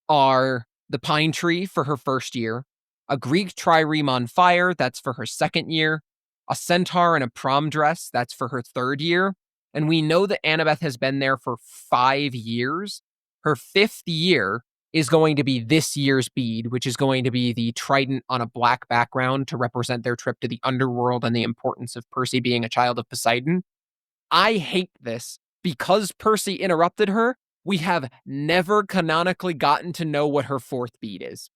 are the pine tree for her first year, a Greek trireme on fire, that's for her second year, a centaur and a prom dress, that's for her third year. And we know that Annabeth has been there for 5 years. Her fifth year is going to be this year's bead, which is going to be the trident on a black background to represent their trip to the underworld and the importance of Percy being a child of Poseidon. I hate this because Percy interrupted her. We have never canonically gotten to know what her fourth beat is,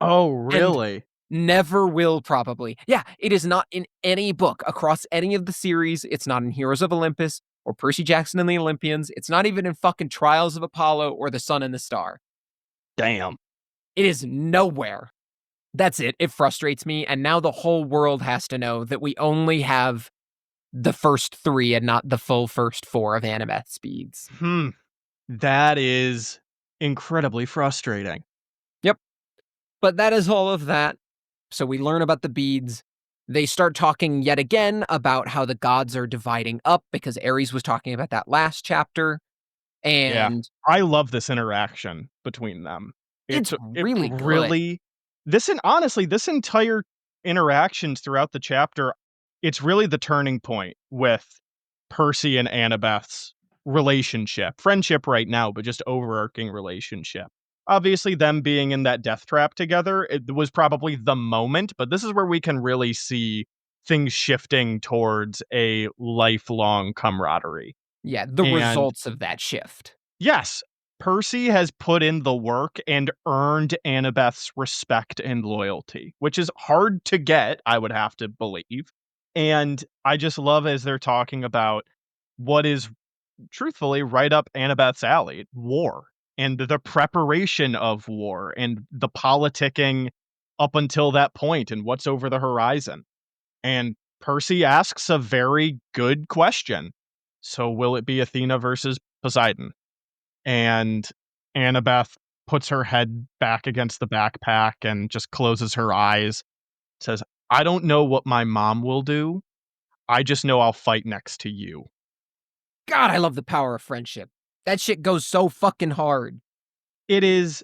oh, and really? never will probably. Yeah, it is not in any book across any of the series. It's not in Heroes of Olympus or Percy Jackson and the Olympians. It's not even in fucking Trials of Apollo or The Sun and the Star. Damn. It is nowhere. That's it. It frustrates me. And now the whole world has to know that we only have the first three and not the full first four of Annabeth speeds. Hmm. That is incredibly frustrating. Yep. But that is all of that. So we learn about the beads. They start talking yet again about how the gods are dividing up because Ares was talking about that last chapter. Yeah. And I love this interaction between them. it's It really good. really this and honestly, this entire interactions throughout the chapter, it's really the turning point with Percy and Annabeth's relationship. Friendship right now, but just overarching relationship. Obviously, them being in that death trap together, it was probably the moment, but this is where we can really see things shifting towards a lifelong camaraderie. Yeah, the And results of that shift. yes, Percy has put in the work and earned Annabeth's respect and loyalty, which is hard to get, I would have to believe. And I just love as they're talking about what is truthfully right up Annabeth's alley, war and the preparation of war and the politicking up until that point and what's over the horizon. And Percy asks a very good question. So will it be Athena versus Poseidon? And Annabeth puts her head back against the backpack and just closes her eyes, says, "I don't know what my mom will do. I just know I'll fight next to you." God, I love the power of friendship. That shit goes so fucking hard. It is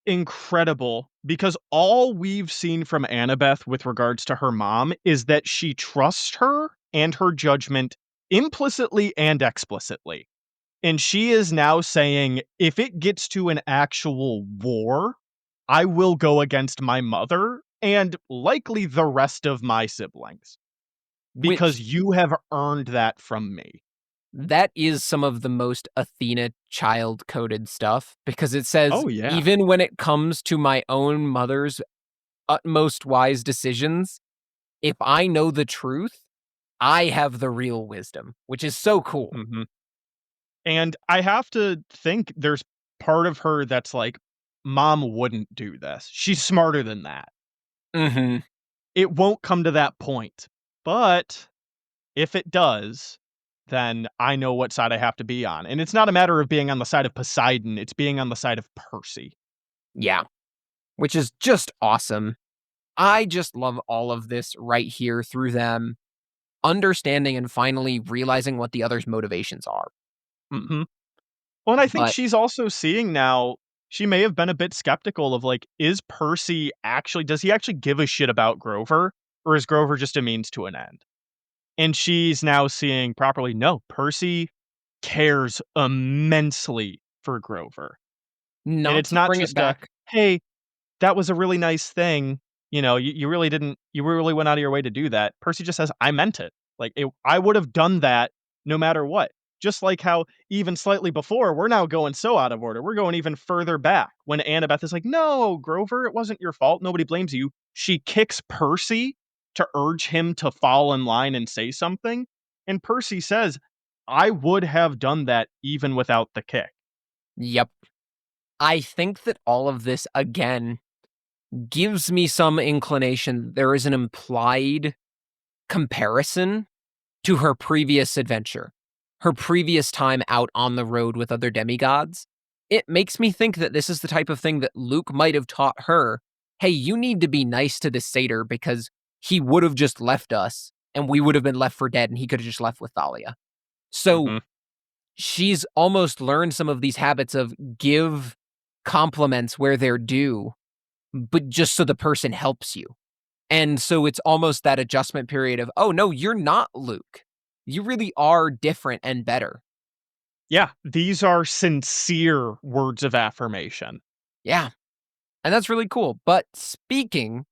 incredible because all we've seen from Annabeth with regards to her mom is that she trusts her and her judgment implicitly and explicitly. And she is now saying, if it gets to an actual war, I will go against my mother and likely the rest of my siblings because Which you have earned that from me. that is some of the most Athena child coded stuff because it says, Oh, yeah. even when it comes to my own mother's utmost wise decisions, if I know the truth, I have the real wisdom, which is so cool. Mhm. And I have to think there's part of her that's like, "Mom wouldn't do this. She's smarter than that. Mhm. It won't come to that point. But if it does, then I know what side I have to be on." And it's not a matter of being on the side of Poseidon, it's being on the side of Percy. Yeah, which is just awesome. I just love all of this right here through them understanding and finally realizing what the other's motivations are. Mhm. Well, and I think But she's also seeing now she may have been a bit skeptical of, like, is Percy actually does he actually give a shit about Grover, or is Grover just a means to an end? And she's now seeing properly, no, Percy cares immensely for Grover. And not it's to not bring it just a, back, "Hey, that was a really nice thing. You know, you really didn't you really went out of your way to do that." Percy just says, "I meant it. Like, I would have done that no matter what." Just like how even slightly before, we're now going so out of order. We're going even further back when Annabeth is like, "No, Grover, it wasn't your fault. Nobody blames you." She kicks Percy to urge him to fall in line and say something. And Percy says, "I would have done that even without the kick." yep. I think that all of this, again, gives me some inclination there is an implied comparison to her previous adventure, her previous time out on the road with other demigods. It makes me think that this is the type of thing that Luke might have taught her. Hey, you need to be nice to this satyr because he would have just left us and we would have been left for dead and he could have just left with Thalia. So Mhm. she's almost learned some of these habits of give compliments where they're due, but just so the person helps you. And so it's almost that adjustment period of, oh no, you're not Luke. You really are different and better. Yeah, these are sincere words of affirmation. Yeah. And that's really cool. But speaking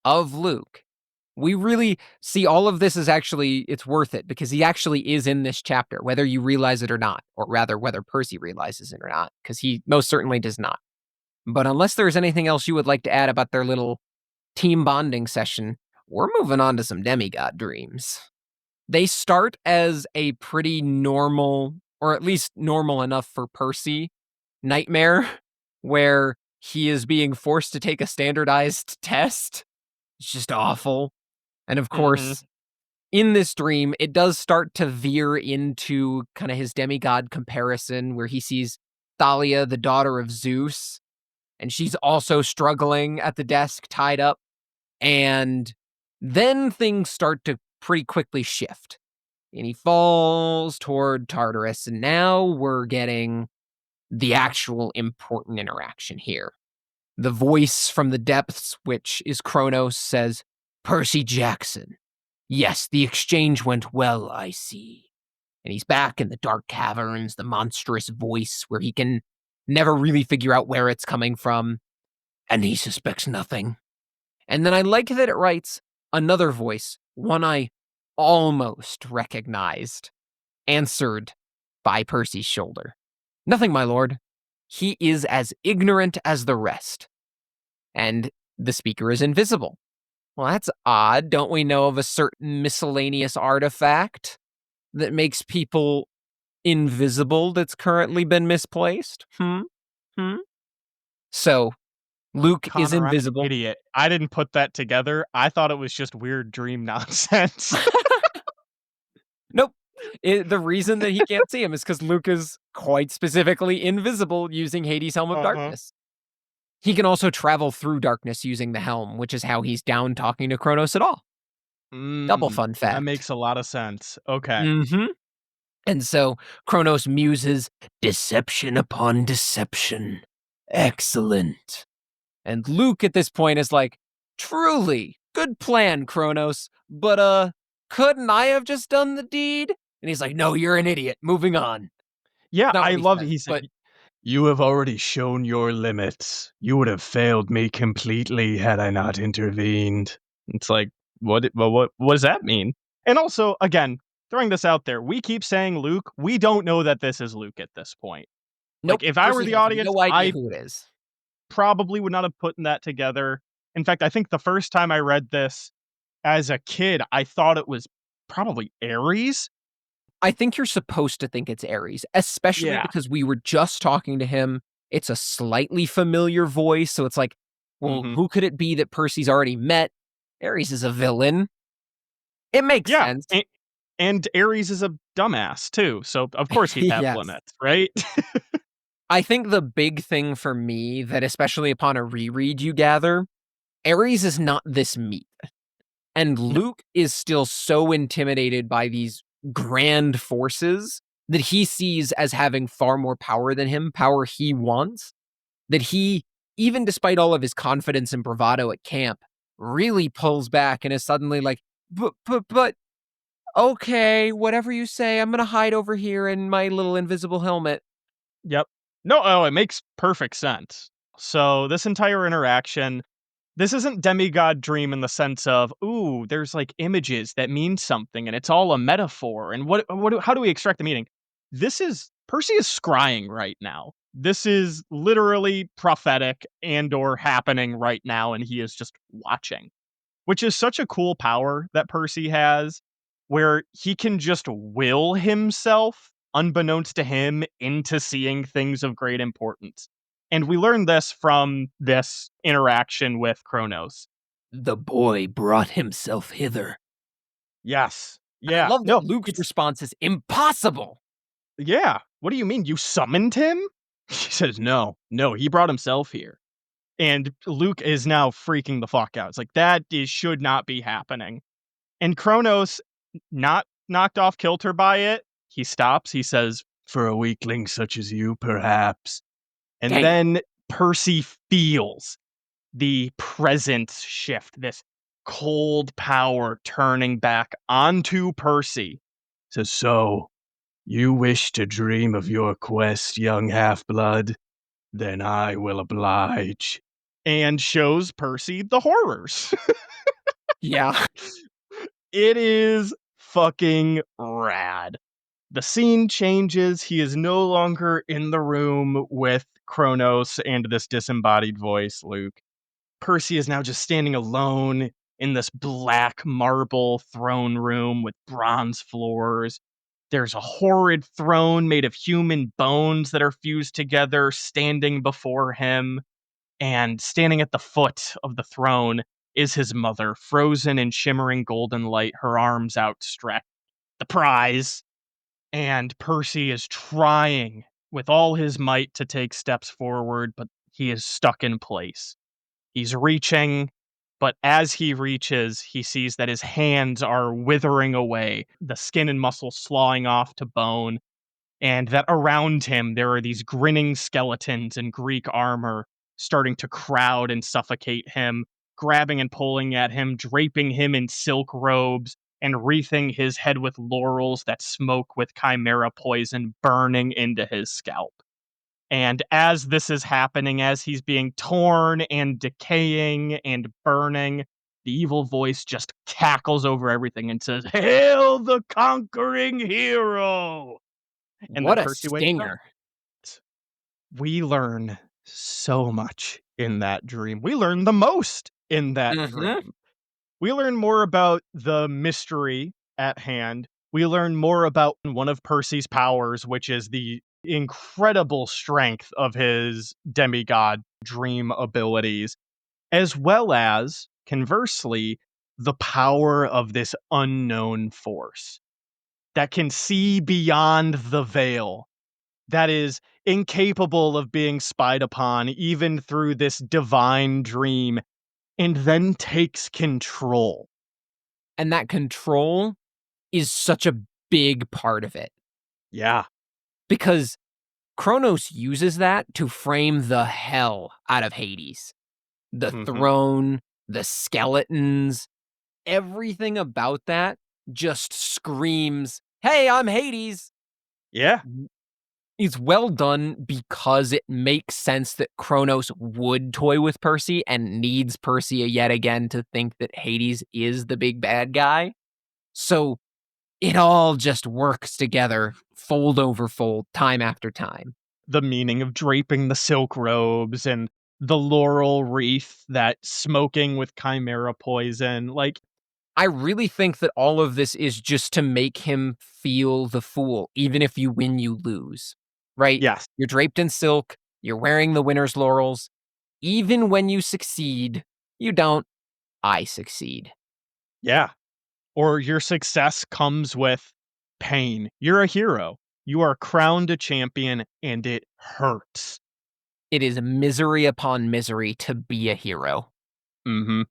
of Luke, we really see all of this is actually, it's worth it because he actually is in this chapter, whether you realize it or not, or rather, whether Percy realizes it or not, because he most certainly does not. But unless there's anything else you would like to add about their little team bonding session, we're moving on to some demigod dreams. They start as a pretty normal, or at least normal enough for Percy, nightmare where he is being forced to take a standardized test. It's just awful. And of Mhm. course, in this dream, it does start to veer into kind of his demigod comparison where he sees Thalia, the daughter of Zeus, and she's also struggling at the desk, tied up. And then things start to pretty quickly shift. And he falls toward Tartarus. And now we're getting the actual important interaction here. The voice from the depths, which is Kronos, says, Percy Jackson. Yes, the exchange went well, I see. And he's back in the dark caverns, the monstrous voice where he can never really figure out where it's coming from. And he suspects nothing. And then I like that it writes another voice, one I almost recognized, answered, by Percy's shoulder. Nothing, my lord. He is as ignorant as the rest. And the speaker is invisible. Well, that's odd. Don't we know of a certain miscellaneous artifact that makes people invisible that's currently been misplaced? Hmm? So, Luke is Connor, I'm an invisible. idiot. I didn't put that together. I thought it was just weird dream nonsense. Nope. The reason that he can't see him is because Luke is quite specifically invisible using Hades' Helm of Uh-huh. Darkness. He can also travel through darkness using the helm, which is how he's down talking to Kronos at all. Double fun That fact. makes a lot of sense. Okay. Mm-hmm. And so Kronos muses, deception upon deception. Excellent. And Luke at this point is like, truly, good plan, Kronos, but couldn't I have just done the deed? And he's like, no, you're an idiot. Moving on. Yeah, Not I what he love says, he said, but "You have already shown your limits. You would have failed me completely had I not intervened." It's like, what does that mean? And also, again, throwing this out there, we keep saying Luke, we don't know that this is Luke at this point. Like, nope, if I were Percy the has audience, no idea I who it is. probably would not have put that together. In fact, I think the first time I read this as a kid, I thought it was probably Ares. I think you're supposed to think it's Ares, especially Yeah. because we were just talking to him. It's a slightly familiar voice, so it's like, well, Mhm. who could it be that Percy's already met? Ares is a villain. It makes Yeah, sense. and Ares is a dumbass too, so of course he'd have Yes. limits, right? I think the big thing for me that especially upon a reread you gather, Ares is not this meek. And No. Luke is still so intimidated by these grand forces that he sees as having far more power than him, power he wants, that he, even despite all of his confidence and bravado at camp, really pulls back and is suddenly like, but, okay, whatever you say, I'm gonna hide over here in my little invisible helmet. Yep. No, oh, it makes perfect sense. So this entire interaction, this isn't demigod dream in the sense of, ooh, there's like images that mean something and it's all a metaphor. And how do we extract the meaning? This is Percy is scrying right now. This is literally prophetic and or happening right now, and he is just watching. Which is such a cool power that Percy has, where he can just will himself, unbeknownst to him, into seeing things of great importance. And we learn this from this interaction with Kronos. The boy brought himself hither. Yes. And I Yeah. love that No, Luke's it's response is impossible. yeah. What do you mean? You summoned him? She says, no, no, he brought himself here. And Luke is now freaking the fuck out. It's like should not be happening. And Kronos, not knocked off kilter by it, he stops. He says, "For a weakling such as you, perhaps." And Damn. then Percy feels the presence shift, this cold power turning back onto Percy. Says, "So, you wish to dream of your quest, young half-blood? Then I will oblige." And shows Percy the horrors. Yeah. It is fucking rad. The scene changes. He is no longer in the room with Kronos and this disembodied voice, Luke. Percy is now just standing alone in this black marble throne room with bronze floors. There's a horrid throne made of human bones that are fused together standing before him. And standing at the foot of the throne is his mother, frozen in shimmering golden light, her arms outstretched. The prize. And Percy is trying with all his might to take steps forward, but he is stuck in place. He's reaching, but as he reaches, he sees that his hands are withering away, the skin and muscle sloughing off to bone, and that around him there are these grinning skeletons in Greek armor starting to crowd and suffocate him, grabbing and pulling at him, draping him in silk robes, and wreathing his head with laurels that smoke with chimera poison burning into his scalp. And as this is happening, as he's being torn and decaying and burning, the evil voice just cackles over everything and says, "Hail the conquering hero!" And then What a Percy wakes up. stinger. We learn so much in that dream. We learn the most in that Mhm. dream. We learn more about the mystery at hand. We learn more about one of Percy's powers, which is the incredible strength of his demigod dream abilities, as well as, conversely, the power of this unknown force that can see beyond the veil, that is incapable of being spied upon even through this divine dream, and then takes control. And that control is such a big part of it Yeah. because Kronos uses that to frame the hell out of Hades. The Mhm. throne, the skeletons, everything about that just screams, "Hey, I'm Hades." Yeah. It's well done because it makes sense that Kronos would toy with Percy and needs Percy yet again to think that Hades is the big bad guy. So it all just works together, fold over fold, time after time. The meaning of draping the silk robes and the laurel wreath that smoking with chimera poison, like, I really think that all of this is just to make him feel the fool, even if you win, you lose, right? yes. You're draped in silk, you're wearing the winner's laurels. Even when you succeed, you don't, I succeed. Yeah. Or your success comes with pain. You're a hero. You are crowned a champion, and it hurts. It is misery upon misery to be a hero. Mhm.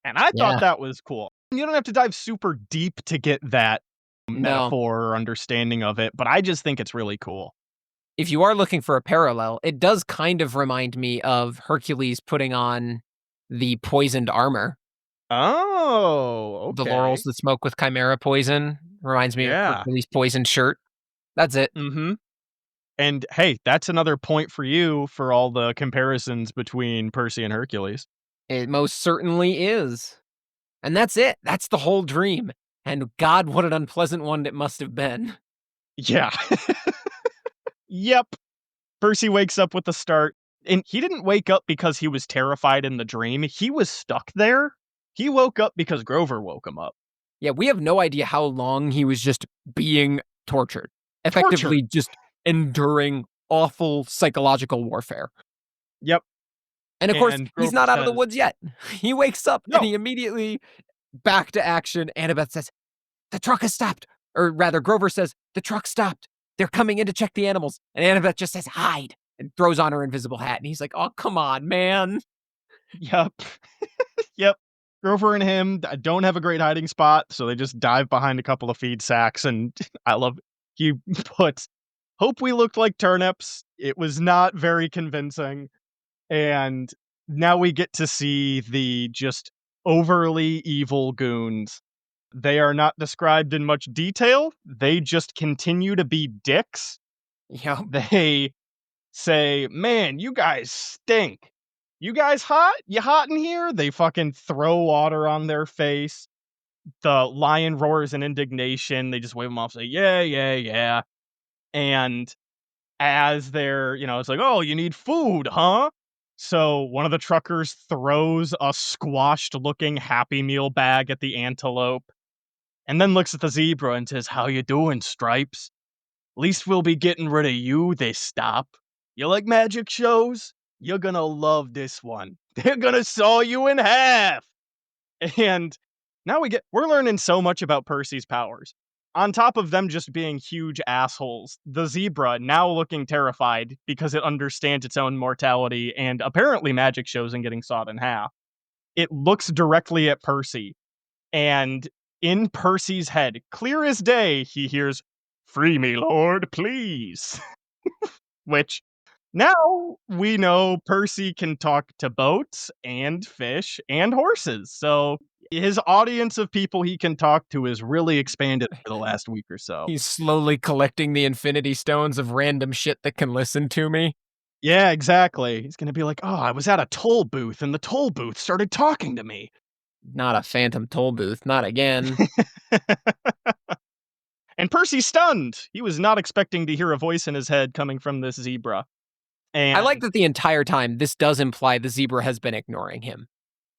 And I thought Yeah. that was cool. You don't have to dive super deep to get that No. metaphor or understanding of it, but I just think it's really cool. If you are looking for a parallel, it does kind of remind me of Hercules putting on the poisoned armor. Oh, The laurels okay. that smoke with chimera poison reminds me of Yeah. Hercules' poisoned shirt. That's it. Mhm. And hey, that's another point for you for all the comparisons between Percy and Hercules. It most certainly is. And that's it. That's the whole dream. And God, what an unpleasant one it must have been. Yeah. Yep. Percy wakes up with the start, and he didn't wake up because he was terrified in the dream. He was stuck there. He woke up because Grover woke him up. Yeah, we have no idea how long he was just being tortured, Tortured. effectively just enduring awful psychological warfare. Yep. And of course, And he's Grover not out of the says, woods yet. He wakes up and "No." he immediately back to action. Annabeth says, "The truck has stopped." Or rather, Grover says, "The truck stopped. They're coming in to check the animals." And Annabeth just says, "Hide," and throws on her invisible hat. And he's like, "Oh, come on, man." Yep. Yep. Grover and him don't have a great hiding spot, so they just dive behind a couple of feed sacks, and I love he puts, "Hope we looked like turnips." It was not very convincing, and now we get to see the just overly evil goons. They are not described in much detail, they just continue to be dicks. Yep. They say, "Man, you guys stink. You guys hot? You hot in here?" They fucking throw water on their face. The lion roars in indignation. They just wave them off, say, "Yeah, yeah, yeah." And as they're, it's like, "Oh, you need food, huh?" So one of the truckers throws a squashed looking Happy Meal bag at the antelope and then looks at the zebra and says, "How you doing, Stripes? Least we'll be getting rid of you this stop. You like magic shows? You're gonna love this one. They're gonna saw you in half." And now we're learning so much about Percy's powers. On top of them just being huge assholes, the zebra now looking terrified because it understands its own mortality and apparently magic shows and getting sawed in half. It looks directly at Percy, and in Percy's head, clear as day, he hears, "Free me, Lord, please." Which now we know Percy can talk to boats and fish and horses. So his audience of people he can talk to is really expanded for the last week or so. He's slowly collecting the infinity stones of random shit that can listen to me. Yeah, exactly. He's going to be like, "Oh, I was at a toll booth and the toll booth started talking to me." Not a phantom toll booth, not again. And And Percy's stunned. He was not expecting to hear a voice in his head coming from this zebra. I like And that the entire time this does imply the zebra has been ignoring him.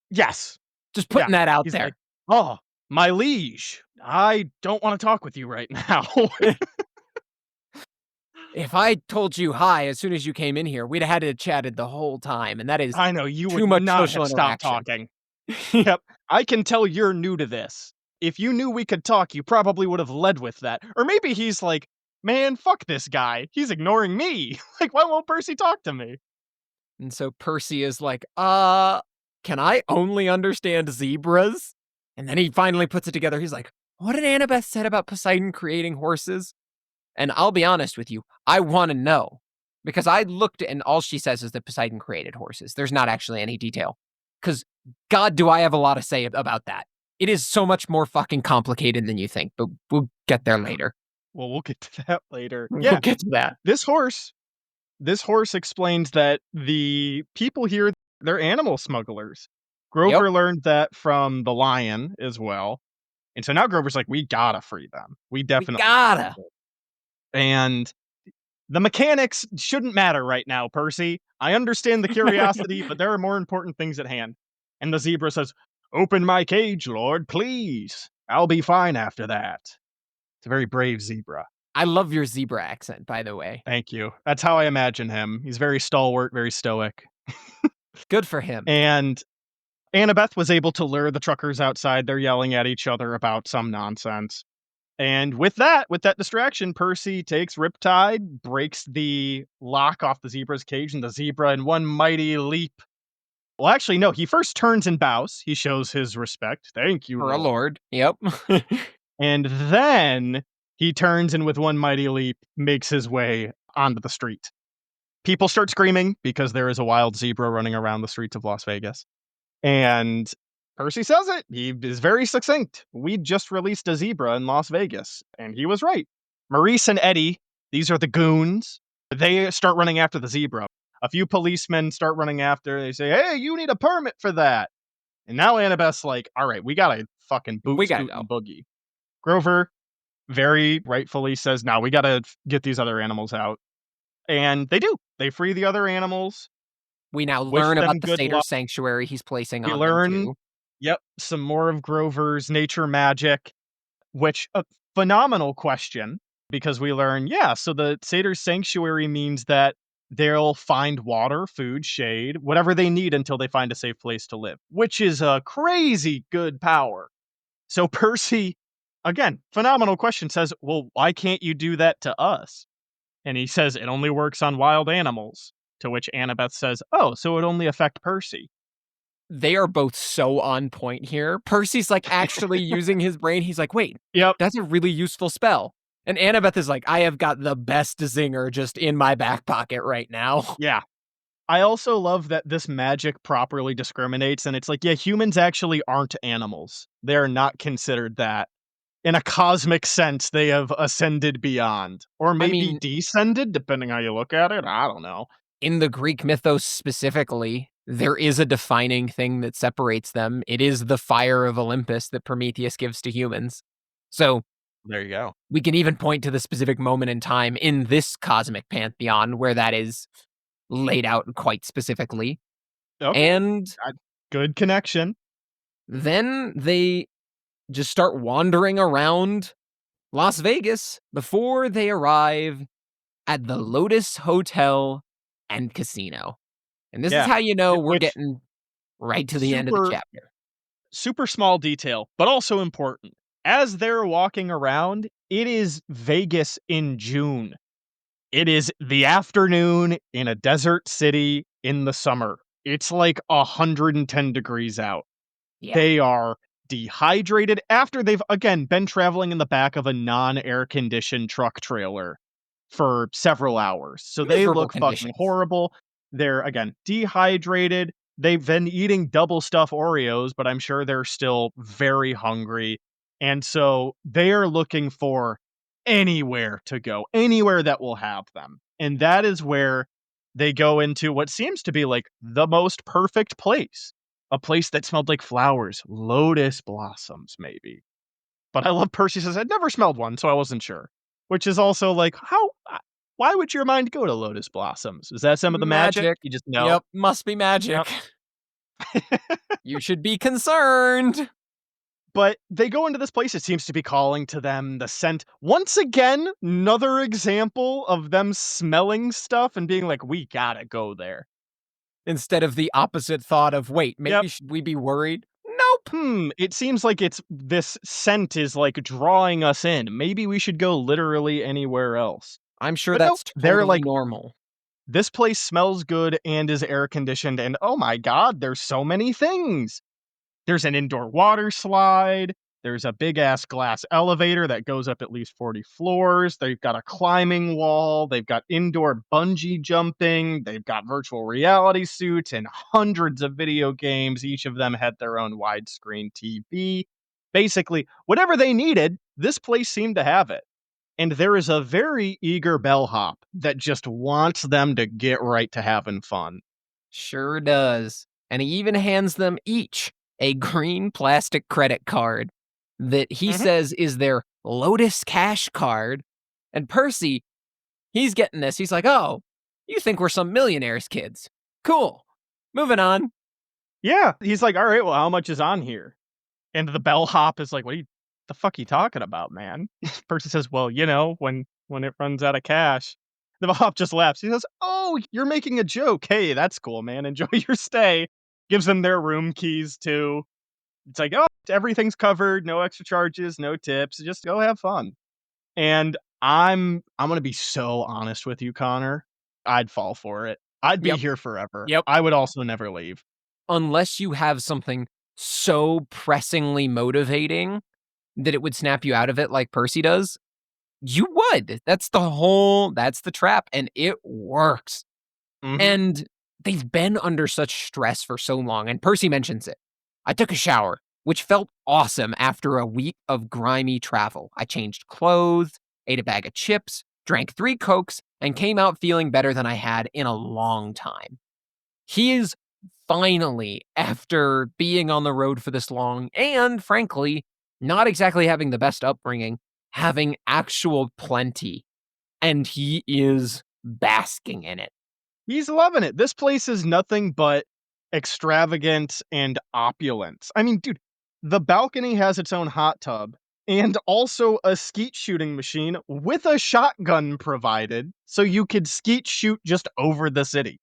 yes, Just yeah, putting that out he's like, there. "Oh, my liege, I don't wanna talk with you right now." If I told you hi as soon as you came in here, we'd have had to chatted the whole time, and that is I know, you too would much not social have stopped interaction. talking. Yep, I can tell you're new to this. If you knew we could talk, you probably would have led with that. Or maybe he's like, "Man, fuck this guy. He's ignoring me. Like, why won't Percy talk to me?" And so Percy is like, can I only understand zebras?" And then he finally puts it together. He's like, what did Annabeth said about Poseidon creating horses? And I'll be honest with you, I want to know. Because I looked and all she says is that Poseidon created horses. There's not actually any detail. Because God, do I have a lot to say about that. It is so much more fucking complicated than you think, but we'll get there later. Well, we'll get to that later. We'll Yeah, get to that. this horse this horse explains that the people here, they're animal smugglers. Yep. Grover learned that from the lion as well. And so now Grover's like, "We gotta free them. We We definitely have gotta. to." And the mechanics shouldn't matter right now, Percy. I understand the curiosity, but there are more important things at hand. And the zebra says, "Open my cage, Lord, please. I'll be fine after that." It's a very brave zebra. I love your zebra accent, by the way. Thank you. That's how I imagine him. He's very stalwart, very stoic. Good for him. And Annabeth was able to lure the truckers outside. They're yelling at each other about some nonsense. And with that distraction, Percy takes Riptide, breaks the lock off the zebra's cage, and the zebra in one mighty leap. Well, actually, no, he first turns and bows. He shows his respect. "Thank you, For a Lord." lord. Yep. And then he turns and with one mighty leap makes his way onto the street. People start screaming because there is a wild zebra running around the streets of Las Vegas. And Percy says it. He is very succinct. "We just released a zebra in Las Vegas." And he was right. Maurice and Eddie, these are the goons. They start running after the zebra. A few policemen start running after. They say, "Hey, you need a permit for that." And now Annabeth's like, "All right, we gotta fucking boot, We gotta scoot, go. and boogie." Grover very rightfully says, "No, we gotta get these other animals out." And they do. They free the other animals, We now wish learn them about the good satyr luck. sanctuary he's placing We on them learn, too. yep, some more of Grover's nature magic, which a phenomenal question because we learn, yeah, so the Satyr Sanctuary means that they'll find water, food, shade, whatever they need until they find a safe place to live, which is a crazy good power. So Percy, again, phenomenal question, says, "Well, why can't you do that to us?" And he says, "It only works on wild animals." To which Annabeth says, "Oh, so it only affect Percy." They are both so on point here. Percy's like actually using his brain. He's like, wait, Yep. that's a really useful spell. And Annabeth is like, I have got the best zinger just in my back pocket right now. Yeah. I also love that this magic properly discriminates, and it's like, yeah, humans actually aren't animals. They are not considered that. In a cosmic sense, they have ascended beyond, or I maybe mean, descended, depending how you look at it. I don't know. in the Greek mythos specifically, there is a defining thing that separates them. It is the fire of Olympus that Prometheus gives to humans. So There you go. we can even point to the specific moment in time in this cosmic pantheon where that is laid out quite specifically. Okay. And Uh, Good connection. then they just start wandering around Las Vegas before they arrive at the Lotus Hotel and Casino. And this is Yeah. how you know we're Which getting right to the end of the super chapter. super small detail, but also important. As they're walking around, it is Vegas in June. It is the afternoon in a desert city in the summer. It's like 110 degrees out. Yeah. They are dehydrated after they've, again, been traveling in the back of a non-air conditioned truck trailer for several hours. So they Miserable look fucking conditions. horrible. They're, again, dehydrated. They've been eating double stuff Oreos, but I'm sure they're still very hungry. And so they are looking for anywhere to go, anywhere that will have them. And that is where they go into what seems to be like the most perfect place, a place that smelled like flowers, lotus blossoms, maybe. but I love Percy says, "I'd never smelled one, so I wasn't sure." Which is also like, why would your mind go to lotus blossoms? Is that some of the magic? Magic. You just know? Yep, must be magic. Yep. You should be concerned. But they go into this place, it seems to be calling to them, the scent once again, another example of them smelling stuff and being like, "We gotta go there." Instead of the opposite thought of, wait, Yep. maybe should we be worried? Nope. It seems like it's this scent is, like, drawing us in. Maybe we should go literally anywhere else. I'm sure But nope, that's they're totally like, normal. "This place smells good and is air conditioned, and oh my god, there's so many things." There's an indoor water slide. There's a big ass glass elevator that goes up at least 40 floors. They've got a climbing wall. They've got indoor bungee jumping. They've got virtual reality suits and hundreds of video games. Each of them had their own widescreen TV. Basically, whatever they needed, this place seemed to have it. And there is a very eager bellhop that just wants them to get right to having fun. Sure does. And he even hands them each a green plastic credit card that he Mhm. says is their Lotus Cash card. And Percy, he's getting this. He's like, oh, you think we're some millionaires' kids. Cool. Moving on. Yeah. He's like, all right, well, how much is on here? And the bellhop is like, "What are you the fuck you talking about, man?" Percy says, "Well, when it runs out of cash." The bellhop just laughs. He says, "Oh, you're making a joke. Hey, that's cool, man. Enjoy your stay." Gives them their room keys too. It's like, "Oh, everything's covered. No extra charges, no tips. Just go have fun." And I'm gonna be so honest with you, Connor. I'd fall for it. I'd be Yep. here forever. Yep. I would also never leave. Unless you have something so pressingly motivating that it would snap you out of it like Percy does, you would. That's the trap, and it works. Mhm. And they've been under such stress for so long, and Percy mentions it. I took a shower, which felt awesome after a week of grimy travel. I changed clothes, ate a bag of chips, drank 3 Cokes, and came out feeling better than I had in a long time. He is finally, after being on the road for this long and frankly, not exactly having the best upbringing, having actual plenty, and he is basking in it. He's loving it. This place is nothing but extravagance and opulence. I mean, dude, the balcony has its own hot tub and also a skeet shooting machine with a shotgun provided so you could skeet shoot just over the city.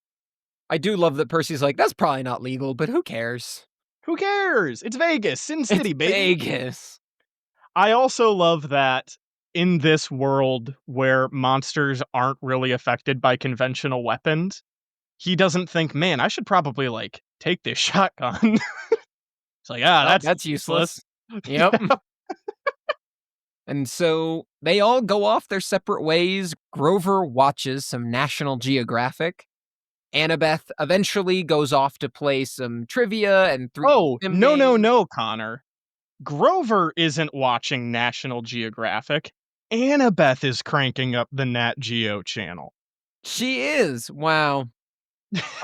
I do love that Percy's like, "That's probably not legal, but who cares? Who cares? It's Vegas, Sin It's City, baby. Vegas." I also love that in this world where monsters aren't really affected by conventional weapons, he doesn't think, "Man, I should probably, like, take this shotgun." It's like, "Ah, Well, that's that's useless." useless. Yep. And so they all go off their separate ways. Grover watches some National Geographic. Annabeth eventually goes off to play some trivia and 3D Oh, sim no, no, games. no, Connor. Grover isn't watching National Geographic. Annabeth is cranking up the Nat Geo channel. She is. Wow.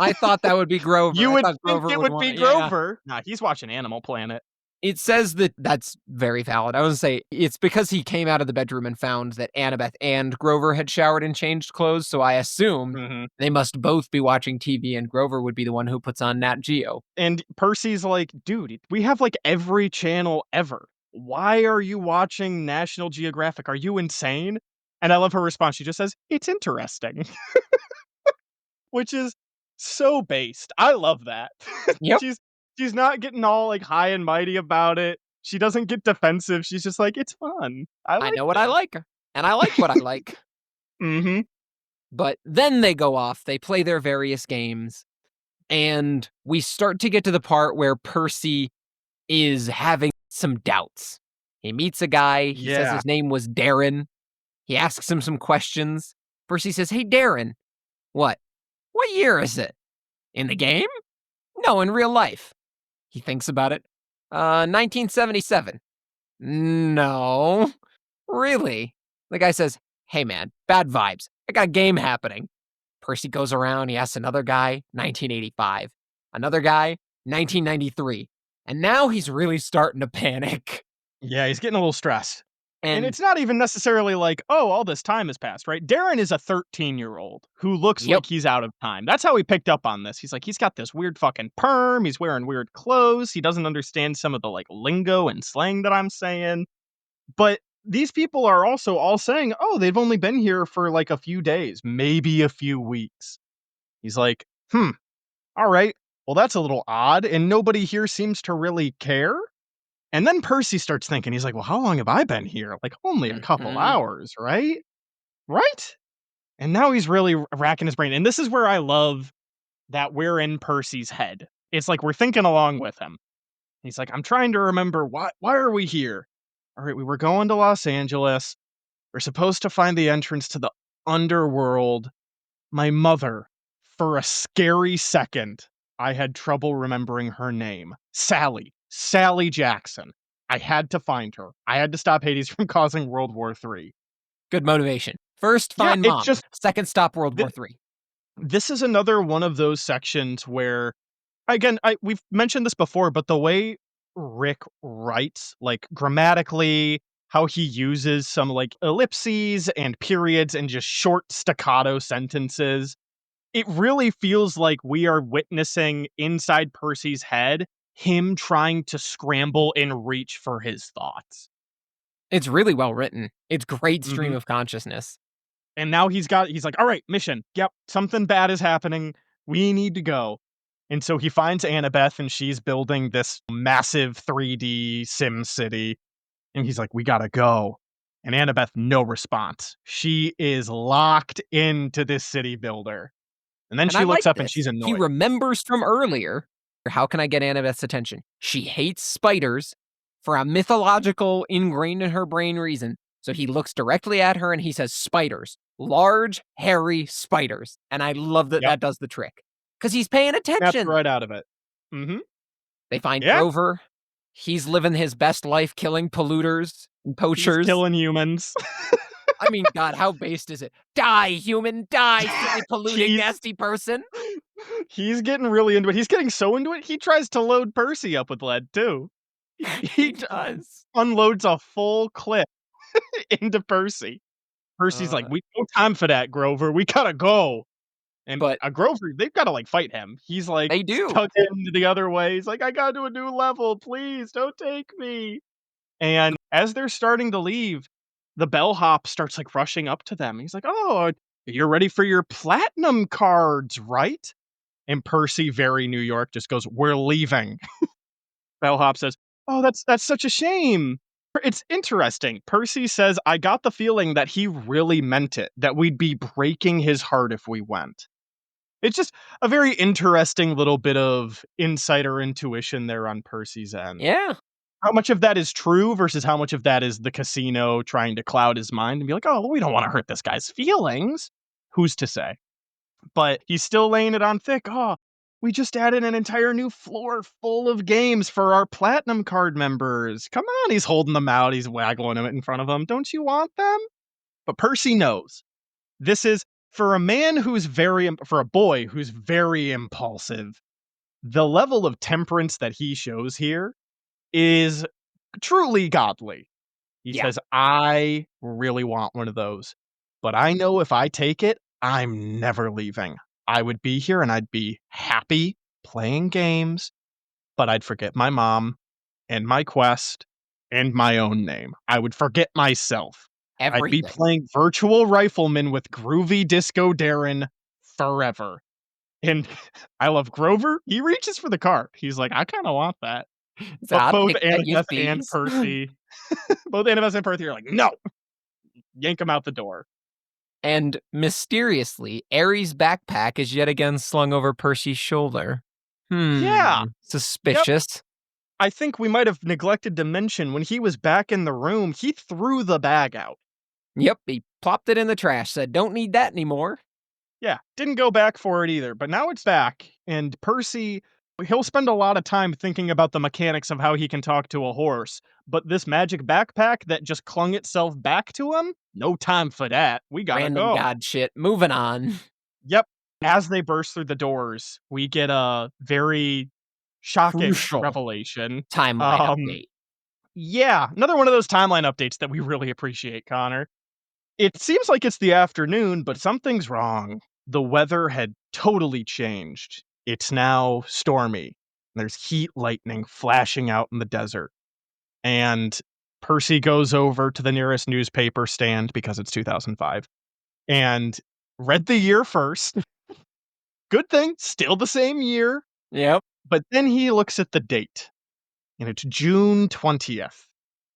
I thought that would be Grover. You I would thought think Grover it would would want be to, yeah. Grover. Nah, he's watching Animal Planet. It says that that's very valid. I was gonna say it's because he came out of the bedroom and found that Annabeth and Grover had showered and changed clothes, so I assumed Mhm. they must both be watching TV and Grover would be the one who puts on Nat Geo. And Percy's like, "Dude, we have, like, every channel ever. Why are you watching National Geographic? Are you insane?" And I love her response. She just says, "It's interesting." Which is so based. I love that. Yep. She's she's not getting all, like, high and mighty about it. She doesn't get defensive. She's just like, "It's fun. I I like know what I this." like, and I like what I like. Mhm. But then they go off, they play their various games, and we start to get to the part where Percy is having some doubts. He meets a guy, he says Yeah. his name was Darren. He asks him some questions. Percy says, "Hey, Darren, what? What year is it? In the game? No, in real life." He thinks about it. 1977. No. Really? The guy says, "Hey, man, bad vibes. I got a game happening." Percy goes around, he asks another guy, 1985. Another guy, 1993. And now he's really starting to panic. Yeah, he's getting a little stressed. And And it's not even necessarily like, "Oh, all this time has passed," right? Darren is a 13-year-old who looks yep, like he's out of time. That's how he picked up on this. He's like, he's got this weird fucking perm, he's wearing weird clothes, he doesn't understand some of the, like, lingo and slang that I'm saying. But these people are also all saying, "Oh, they've only been here for, like, a few days, maybe a few weeks." He's like, "Hmm, alright. Well, that's a little odd, and nobody here seems to really care." And then Percy starts thinking, he's like, "Well, how long have I been here? Like, only a couple mhm, hours, right? Right?" And now he's really racking his brain, and this is where I love that we're in Percy's head. It's like we're thinking along with him. He's like, "I'm trying to remember why are we here? Alright, we were going to Los Angeles. We're supposed to find the entrance to the underworld. My mother, for a scary second, I had trouble remembering her name. Sally. Sally Jackson. I had to find her. I had to stop Hades from causing World War III." good motivation. First, Yeah, find it's mom. just Second, stop World War th- III. this is another one of those sections where, again, we've mentioned this before, but the way Rick writes, like grammatically, how he uses some like ellipses and periods and just short staccato sentences, it really feels like we are witnessing inside Percy's head him trying to scramble and reach for his thoughts. It's really well written. It's great stream Mhm. of consciousness. And now he's like, "All right, mission. Yep, something bad is happening. We need to go." And so he finds Annabeth and she's building this massive 3D sim city. And he's like, "We gotta go." And Annabeth, no response. She is locked into this city builder. And then And I she looks like up and this. she's He annoyed. remembers from earlier. How can I get Annabeth's attention? She hates spiders for a mythological, ingrained in her brain reason. So he looks directly at her and he says, spiders. Large, hairy spiders. And I love that Yep. that does the trick. Because he's paying Snaps attention. right out of it. Mhm. They find Yeah, Grover. He's living his best life killing polluters and he's poachers. killing humans. I mean, God, how based is it? Die, human, die, silly, polluting, He's nasty person. he's getting really into it. He's getting so into it, he tries to load Percy up with lead too. He He does. unloads a full clip into Percy. Percy's like, Uh, "We no time for that, Grover. We gotta go." And, but Grover, they've gotta, like, fight him. He's, like, they do. stuck in the other way. He's like, "I gotta do a new level. Please don't take me." And as they're starting to leave, the bellhop starts, like, rushing up to them. He's like, "Oh, you're ready for your platinum cards, right?" And Percy, very New York, just goes, "We're leaving." Bellhop says, "Oh, that's such a shame." It's interesting. Percy says, "I got the feeling that he really meant it, that we'd be breaking his heart if we went." It's just a very interesting little bit of insider intuition there on Percy's end. Yeah. How much of that is true versus how much of that is the casino trying to cloud his mind and be like, "Oh, we don't wanna hurt this guy's feelings." Who's to say? But he's still laying it on thick. "Oh, we just added an entire new floor full of games for our platinum card members. Come on." He's holding them out, he's waggling them in front of them. "Don't you want them?" But Percy knows. This is for a man who's for a boy who's very impulsive, the level of temperance that he shows here is truly godly. He Yeah. says, "I really want one of those, but I know if I take it, I'm never leaving. I would be here and I'd be happy playing games, but I'd forget my mom and my quest and my own name. I would forget myself. I'd be Everything. playing virtual rifleman with groovy disco Darren forever." And I love Grover. He reaches for the card. He's like, "I kinda want that." So But I'll both take that, you Annabeth and thieves. Percy both Annabeth and Percy are like, "No!" Yank him out the door. And mysteriously, Ares' backpack is yet again slung over Percy's shoulder. Yeah. Yep. Suspicious. I think we might have neglected to mention when he was back in the room, he threw the bag out. Yep, he plopped it in the trash, said, don't need that anymore. Yeah, didn't go back for it either, but now it's back, and Percy, he'll spend a lot of time thinking about the mechanics of how he can talk to a horse, but this magic backpack that just clung itself back to him? No time for that. We gotta Random go. god shit. Moving on. Yep. As they burst through the doors, we get a very shocking Crucial revelation. timeline Um, update. Yeah, another one of those timeline updates that we really appreciate, Connor. It seems like it's the afternoon, but something's wrong. The weather had totally changed. It's now stormy. There's heat lightning flashing out in the desert. And Percy goes over to the nearest newspaper stand because it's 2005 and read the year first. Good thing, still the same year. Yep. But then he looks at the date, and it's June 20th.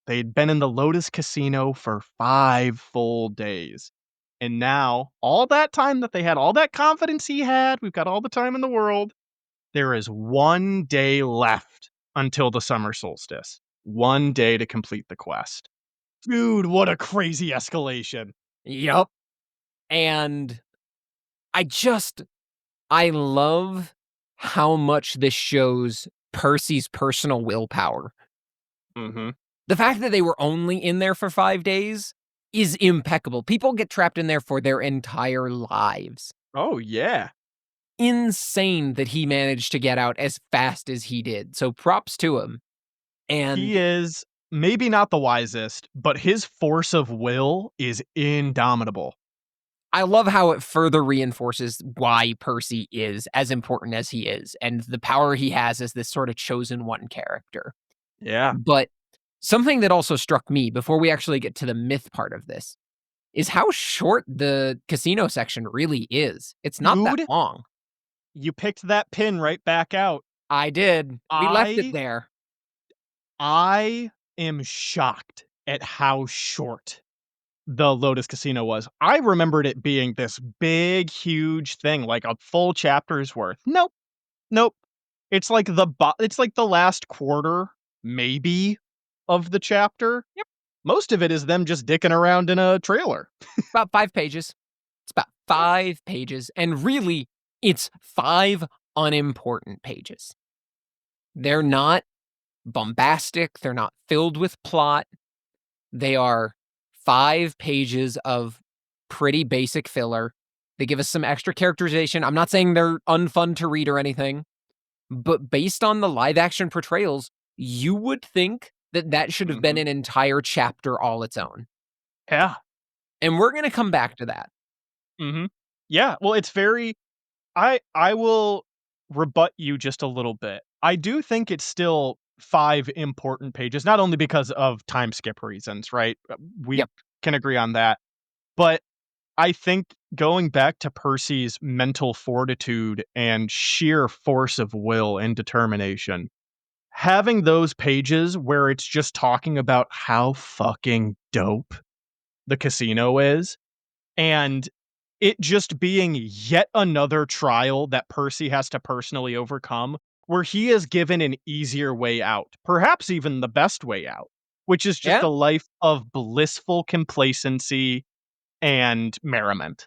They'd been in the Lotus Casino for 5 full days. And now, all that time that they had, all that confidence he had, we've got all the time in the world, there is 1 day left until the summer solstice. 1 day to complete the quest. Dude, what a crazy escalation. Yep. And I just I love how much this shows Percy's personal willpower. Mhm. The fact that they were only in there for 5 days is impeccable. People get trapped in there for their entire lives. Oh, yeah. Insane that he managed to get out as fast as he did, so props to him. He And is maybe not the wisest, but his force of will is indomitable. I love how it further reinforces why Percy is as important as he is, and the power he has as this sort of chosen one character. Yeah. But something that also struck me before we actually get to the myth part of this is how short the casino section really is. It's not that Dude, long. you picked that pin right back out. I did. We left it I there. I am shocked at how short the Lotus Casino was. I remembered it being this big, huge thing, like a full chapter's worth. Nope. Nope. It's like the last quarter, maybe, of the chapter. Yep. Most of it is them just dicking around in a trailer. About 5 pages. It's about 5 pages, and really, it's 5 unimportant pages. They're not bombastic, they're not filled with plot. They are 5 pages of pretty basic filler. They give us some extra characterization. I'm not saying they're unfun to read or anything, but based on the live action portrayals, you would think that that should have been Mhm. an entire chapter all its own. Yeah. And we're gonna come back to that. Mhm. Yeah, well, it's very I will rebut you just a little bit. I do think it's still 5 important pages, not only because of time skip reasons, right? We Yep. can agree on that, but I think going back to Percy's mental fortitude and sheer force of will and determination, having those pages where it's just talking about how fucking dope the casino is, and it just being yet another trial that Percy has to personally overcome, where he is given an easier way out, perhaps even the best way out, which is just Yeah. a life of blissful complacency and merriment.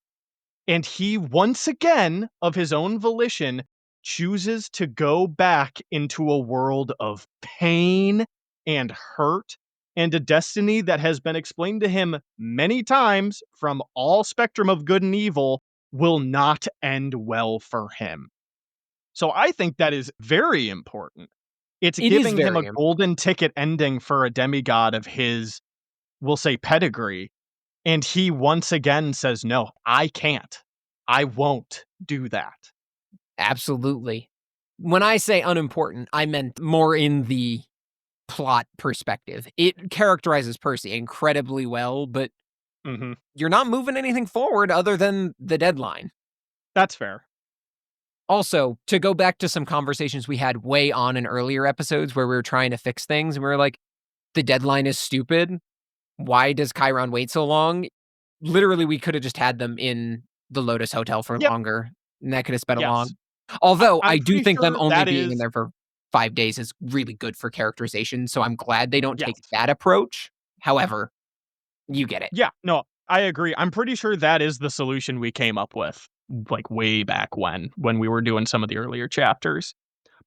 And he once again, of his own volition, chooses to go back into a world of pain and hurt and a destiny that has been explained to him many times from all spectrum of good and evil will not end well for him. So I think that is very important. It's It is giving him a very im golden ticket ending for a demigod of his, we'll say, pedigree, and he once again says, "No, I can't. I won't do that." absolutely. When I say unimportant, I meant more in the plot perspective. It characterizes Percy incredibly well, but Mhm. you're not moving anything forward other than the deadline. That's fair. Also, to go back to some conversations we had way on in earlier episodes where we were trying to fix things and we were like, the deadline is stupid. Why does Chiron wait so long? Literally, we could have just had them in the Lotus Hotel for Yep. longer, and that could have sped Yes. along. Although I I'm do pretty think them sure only that being in is there for 5 days is really good for characterization, so I'm glad they don't yes. take that approach. However, you get it. Yeah, no, I agree. I'm pretty sure that is the solution we came up with, like, way back when we were doing some of the earlier chapters.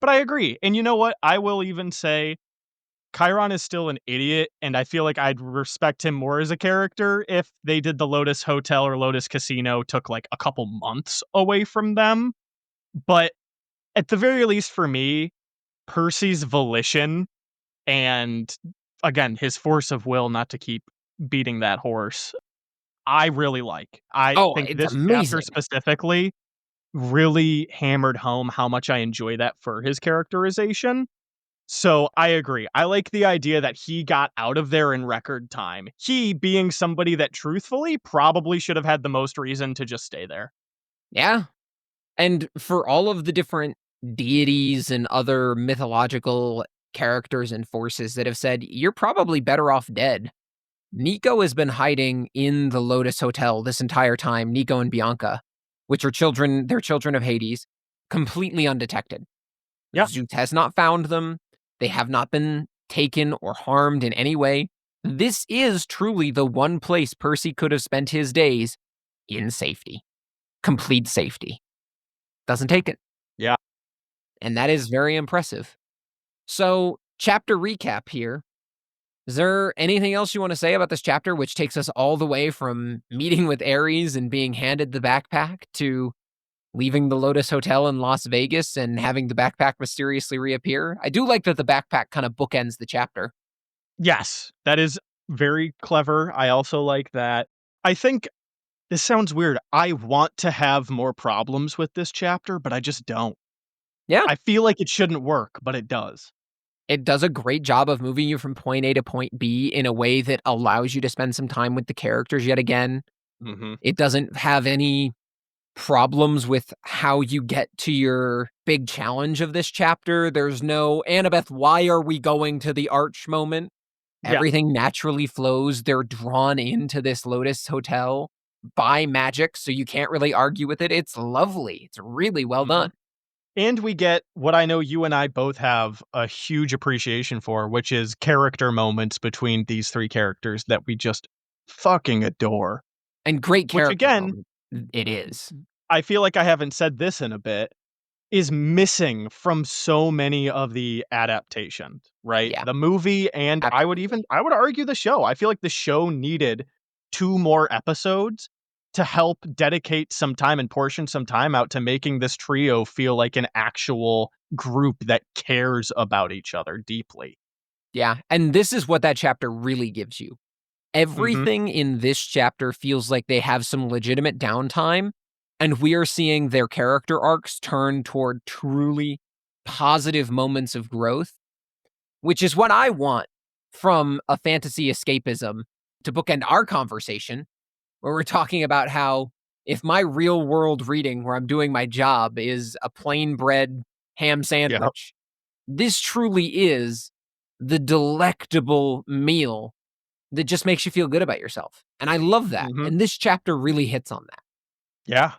But I agree, and you know what? I will even say Chiron is still an idiot, and I feel like I'd respect him more as a character if they did the Lotus Hotel or Lotus Casino took, like, a couple months away from them. But at the very least for me, Percy's volition and again, his force of will not to keep beating that horse, I really like. I Oh, think it's this chapter amazing. specifically really hammered home how much I enjoy that for his characterization. So I agree. I like the idea that he got out of there in record time. He being somebody that truthfully probably should have had the most reason to just stay there. Yeah. And for all of the different deities and other mythological characters and forces that have said, you're probably better off dead. Nico has been hiding in the Lotus Hotel this entire time, Nico and Bianca, which are children, they're children of Hades, completely undetected. Yeah. Zeus has not found them. They have not been taken or harmed in any way. This is truly the one place Percy could have spent his days in safety, complete safety. Doesn't take it. Yeah. And that is very impressive. So, chapter recap here. Is there anything else you want to say about this chapter, which takes us all the way from meeting with Ares and being handed the backpack to leaving the Lotus Hotel in Las Vegas and having the backpack mysteriously reappear? I do like that the backpack kind of bookends the chapter. Yes, that is very clever. I also like that. I think this sounds weird. I want to have more problems with this chapter, but I just don't. Yeah, I feel like it shouldn't work, but it does. it does a great job of moving you from point A to point B in a way that allows you to spend some time with the characters yet again. Mhm. It doesn't have any problems with how you get to your big challenge of this chapter. There's no, Annabeth, why are we going to the arch moment? Yeah. Everything naturally flows. They're drawn into this Lotus Hotel by magic, so you can't really argue with it. It's lovely. It's really well Mhm. done. And we get what I know you and I both have a huge appreciation for, which is character moments between these 3 characters that we just fucking adore. And great Which character again, moment. It is. I feel like I haven't said this in a bit, is missing from so many of the adaptations, right? Yeah, The movie and absolutely. I would argue the show. I feel like the show needed 2 more episodes to help dedicate some time and portion some time out to making this trio feel like an actual group that cares about each other deeply. Yeah, and this is what that chapter really gives you. Mhm. Everything in this chapter feels like they have some legitimate downtime, and we are seeing their character arcs turn toward truly positive moments of growth, which is what I want from a fantasy escapism to bookend our conversation, where we're talking about how if my real world reading where I'm doing my job is a plain bread ham Yep. sandwich, this truly is the delectable meal that just makes you feel good about yourself. And I love that. Mhm. And this chapter really hits on that. Yeah.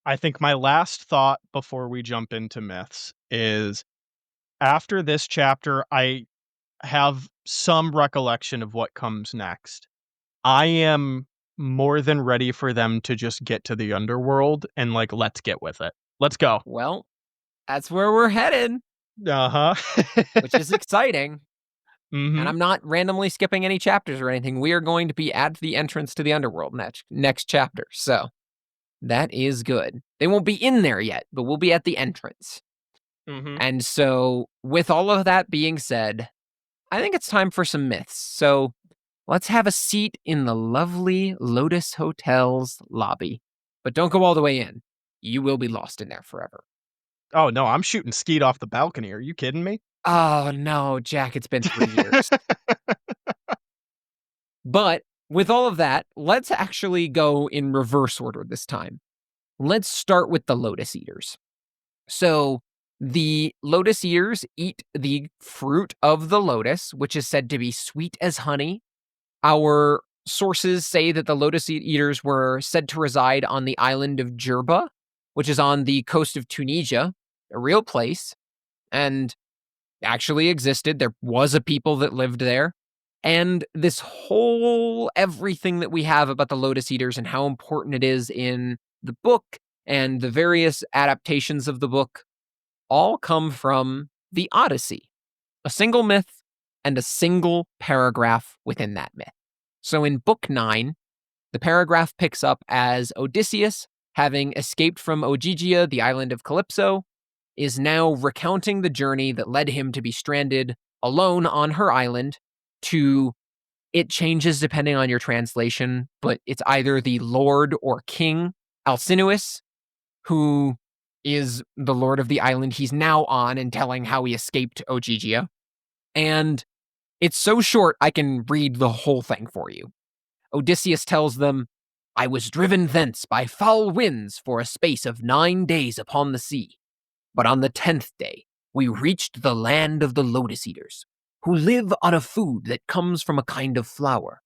I think my last thought before we jump into myths is after this chapter, I have some recollection of what comes next. I am more than ready for them to just get to the underworld and, like, let's get with it. Let's go. Well, that's where we're headed, Uh-huh. which is exciting. And Mhm. I'm not randomly skipping any chapters or anything. We are going to be at the entrance to the underworld next chapter. So that is good. They won't be in there yet, but we'll be at the entrance. Mhm. And so, with all of that being said, I think it's time for some myths. So let's have a seat in the lovely Lotus Hotel's lobby. But don't go all the way in. You will be lost in there forever. Oh, no, I'm shooting skeet off the balcony. Are you kidding me? Oh no, Jack, it's been 3 years. But with all of that, let's actually go in reverse order this time. Let's start with the Lotus Eaters. So, the Lotus Eaters eat the fruit of the lotus, which is said to be sweet as honey. Our sources say that the Eaters were said to reside on the island of Jerba, which is on the coast of Tunisia, a real place, and actually existed. There was a people that lived there. And this whole everything that we have about the Lotus Eaters and how important it is in the book and the various adaptations of the book all come from the Odyssey, a single myth and a single paragraph within that myth. So in book 9, the paragraph picks up as Odysseus, having escaped from Ogygia, the island of Calypso, is now recounting the journey that led him to be stranded alone on her island, to, it changes depending on your translation, but it's either the Lord or King Alcinous, who is the lord of the island he's now on and telling how he escaped Ogygia. And it's so short, I can read the whole thing for you. Odysseus tells them, I was driven thence by foul winds for a space of 9 days upon the sea. But on the 10th day, we reached the land of the Lotus Eaters, who live on a food that comes from a kind of flower.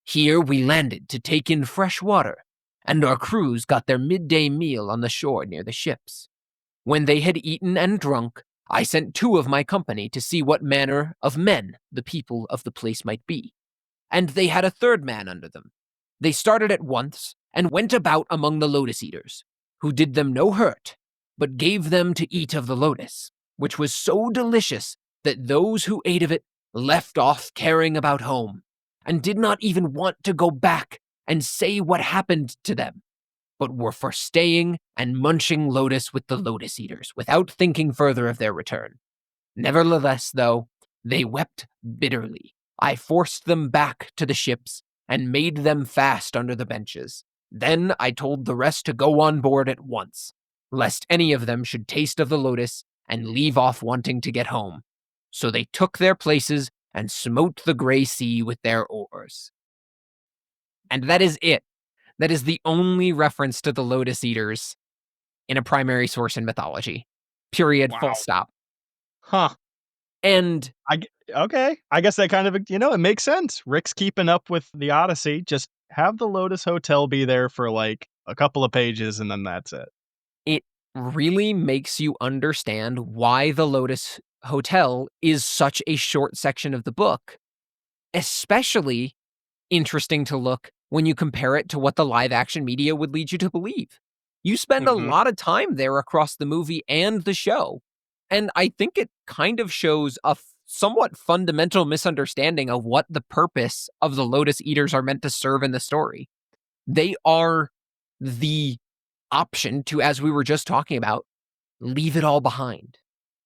Here we landed to take in fresh water, and our crews got their midday meal on the shore near the ships. When they had eaten and drunk, I sent 2 of my company to see what manner of men the people of the place might be. And they had a 3rd man under them. They started at once and went about among the Lotus Eaters, who did them no hurt, but gave them to eat of the lotus, which was so delicious that those who ate of it left off caring about home, and did not even want to go back and say what happened to them, but were for staying and munching lotus with the Lotus Eaters without thinking further of their return. Nevertheless, though, they wept bitterly. I forced them back to the ships and made them fast under the benches. Then I told the rest to go on board at once, lest any of them should taste of the lotus and leave off wanting to get home. So they took their places and smote the grey sea with their oars. And that is it. That is the only reference to the Lotus Eaters in a primary source in mythology. Period, full Wow. stop. Huh. And Okay. I guess that kind of, it makes sense. Rick's keeping up with the Odyssey. Just have the Lotus Hotel be there for like a couple of pages and then that's it. it really makes you understand why the Lotus Hotel is such a short section of the book, especially interesting to look when you compare it to what the live action media would lead you to believe. You spend a Mhm. lot of time there across the movie and the show, and I think it kind of shows a somewhat fundamental misunderstanding of what the purpose of the Lotus Eaters are meant to serve in the story. They are the option to, as we were just talking about, leave it all behind.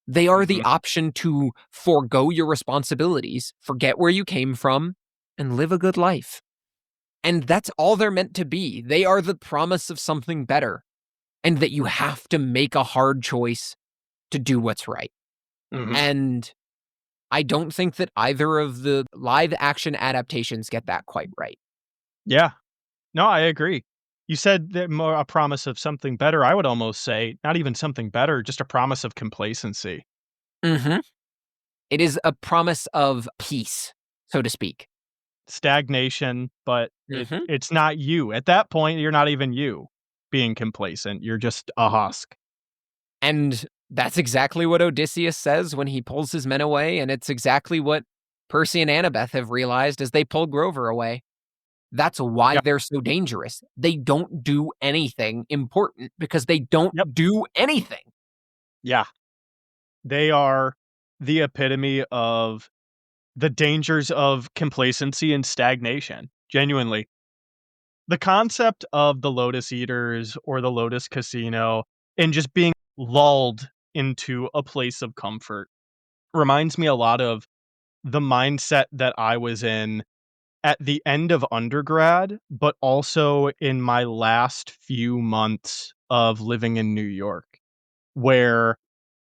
They are the Mhm. option to forego your responsibilities, forget where you came from, and live a good life. And that's all they're meant to be. They are the promise of something better, and that you have to make a hard choice to do what's right. Mhm. And I don't think that either of the live action adaptations get that quite right. Yeah. No, I agree. You said that more a promise of something better. I would almost say not even something better, just a promise of complacency. Hmm. It is a promise of peace, so to speak. Stagnation, but Hmm. it's not you. At that point, you're not even you being complacent. You're just a husk. And that's exactly what Odysseus says when he pulls his men away, and it's exactly what Percy and Annabeth have realized as they pull Grover away. That's why Yeah. they're so dangerous. They don't do anything important because they don't Yep. do anything. Yeah. They are the epitome of the dangers of complacency and stagnation. Genuinely. The concept of the Lotus Eaters or the Lotus Casino and just being lulled into a place of comfort reminds me a lot of the mindset that I was in at the end of undergrad, but also in my last few months of living in New York, where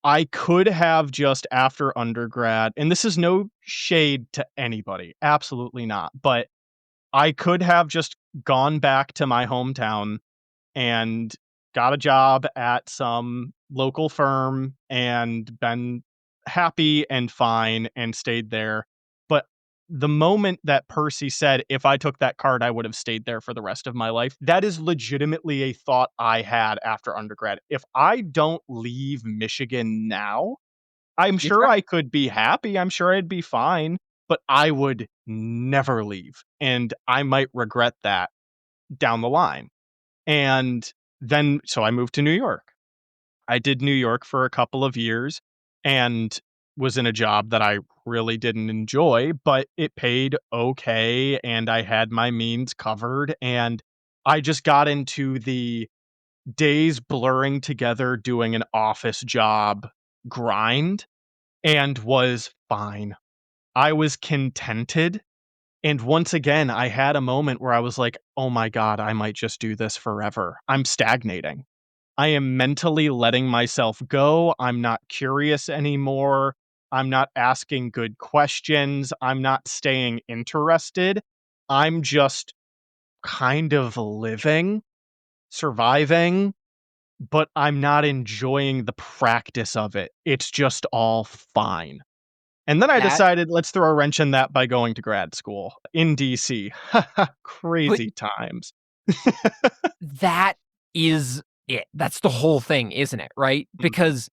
I could have just after undergrad, and this is no shade to anybody, absolutely not, but I could have just gone back to my hometown and got a job at some local firm and been happy and fine and stayed there. But the moment that Percy said, if I took that card, I would have stayed there for the rest of my life, that is legitimately a thought I had after undergrad. If I don't leave Michigan now, I'm You're sure right. I could be happy. I'm sure I'd be fine, but I would never leave. And I might regret that down the line. And then so I moved to New York. I did New York for a couple of years and was in a job that I really didn't enjoy, but it paid okay and I had my means covered and I just got into the days blurring together doing an office job grind and was fine. I was contented. And once again, I had a moment where I was like, "Oh my god, I might just do this forever." I'm stagnating. I am mentally letting myself go. I'm not curious anymore. I'm not asking good questions. I'm not staying interested. I'm just kind of living, surviving, but I'm not enjoying the practice of it. It's just all fine. And then I That decided, let's throw a wrench in that by going to grad school in DC. but Crazy times. that is it. That's the whole thing, isn't it, right? Mhm. Because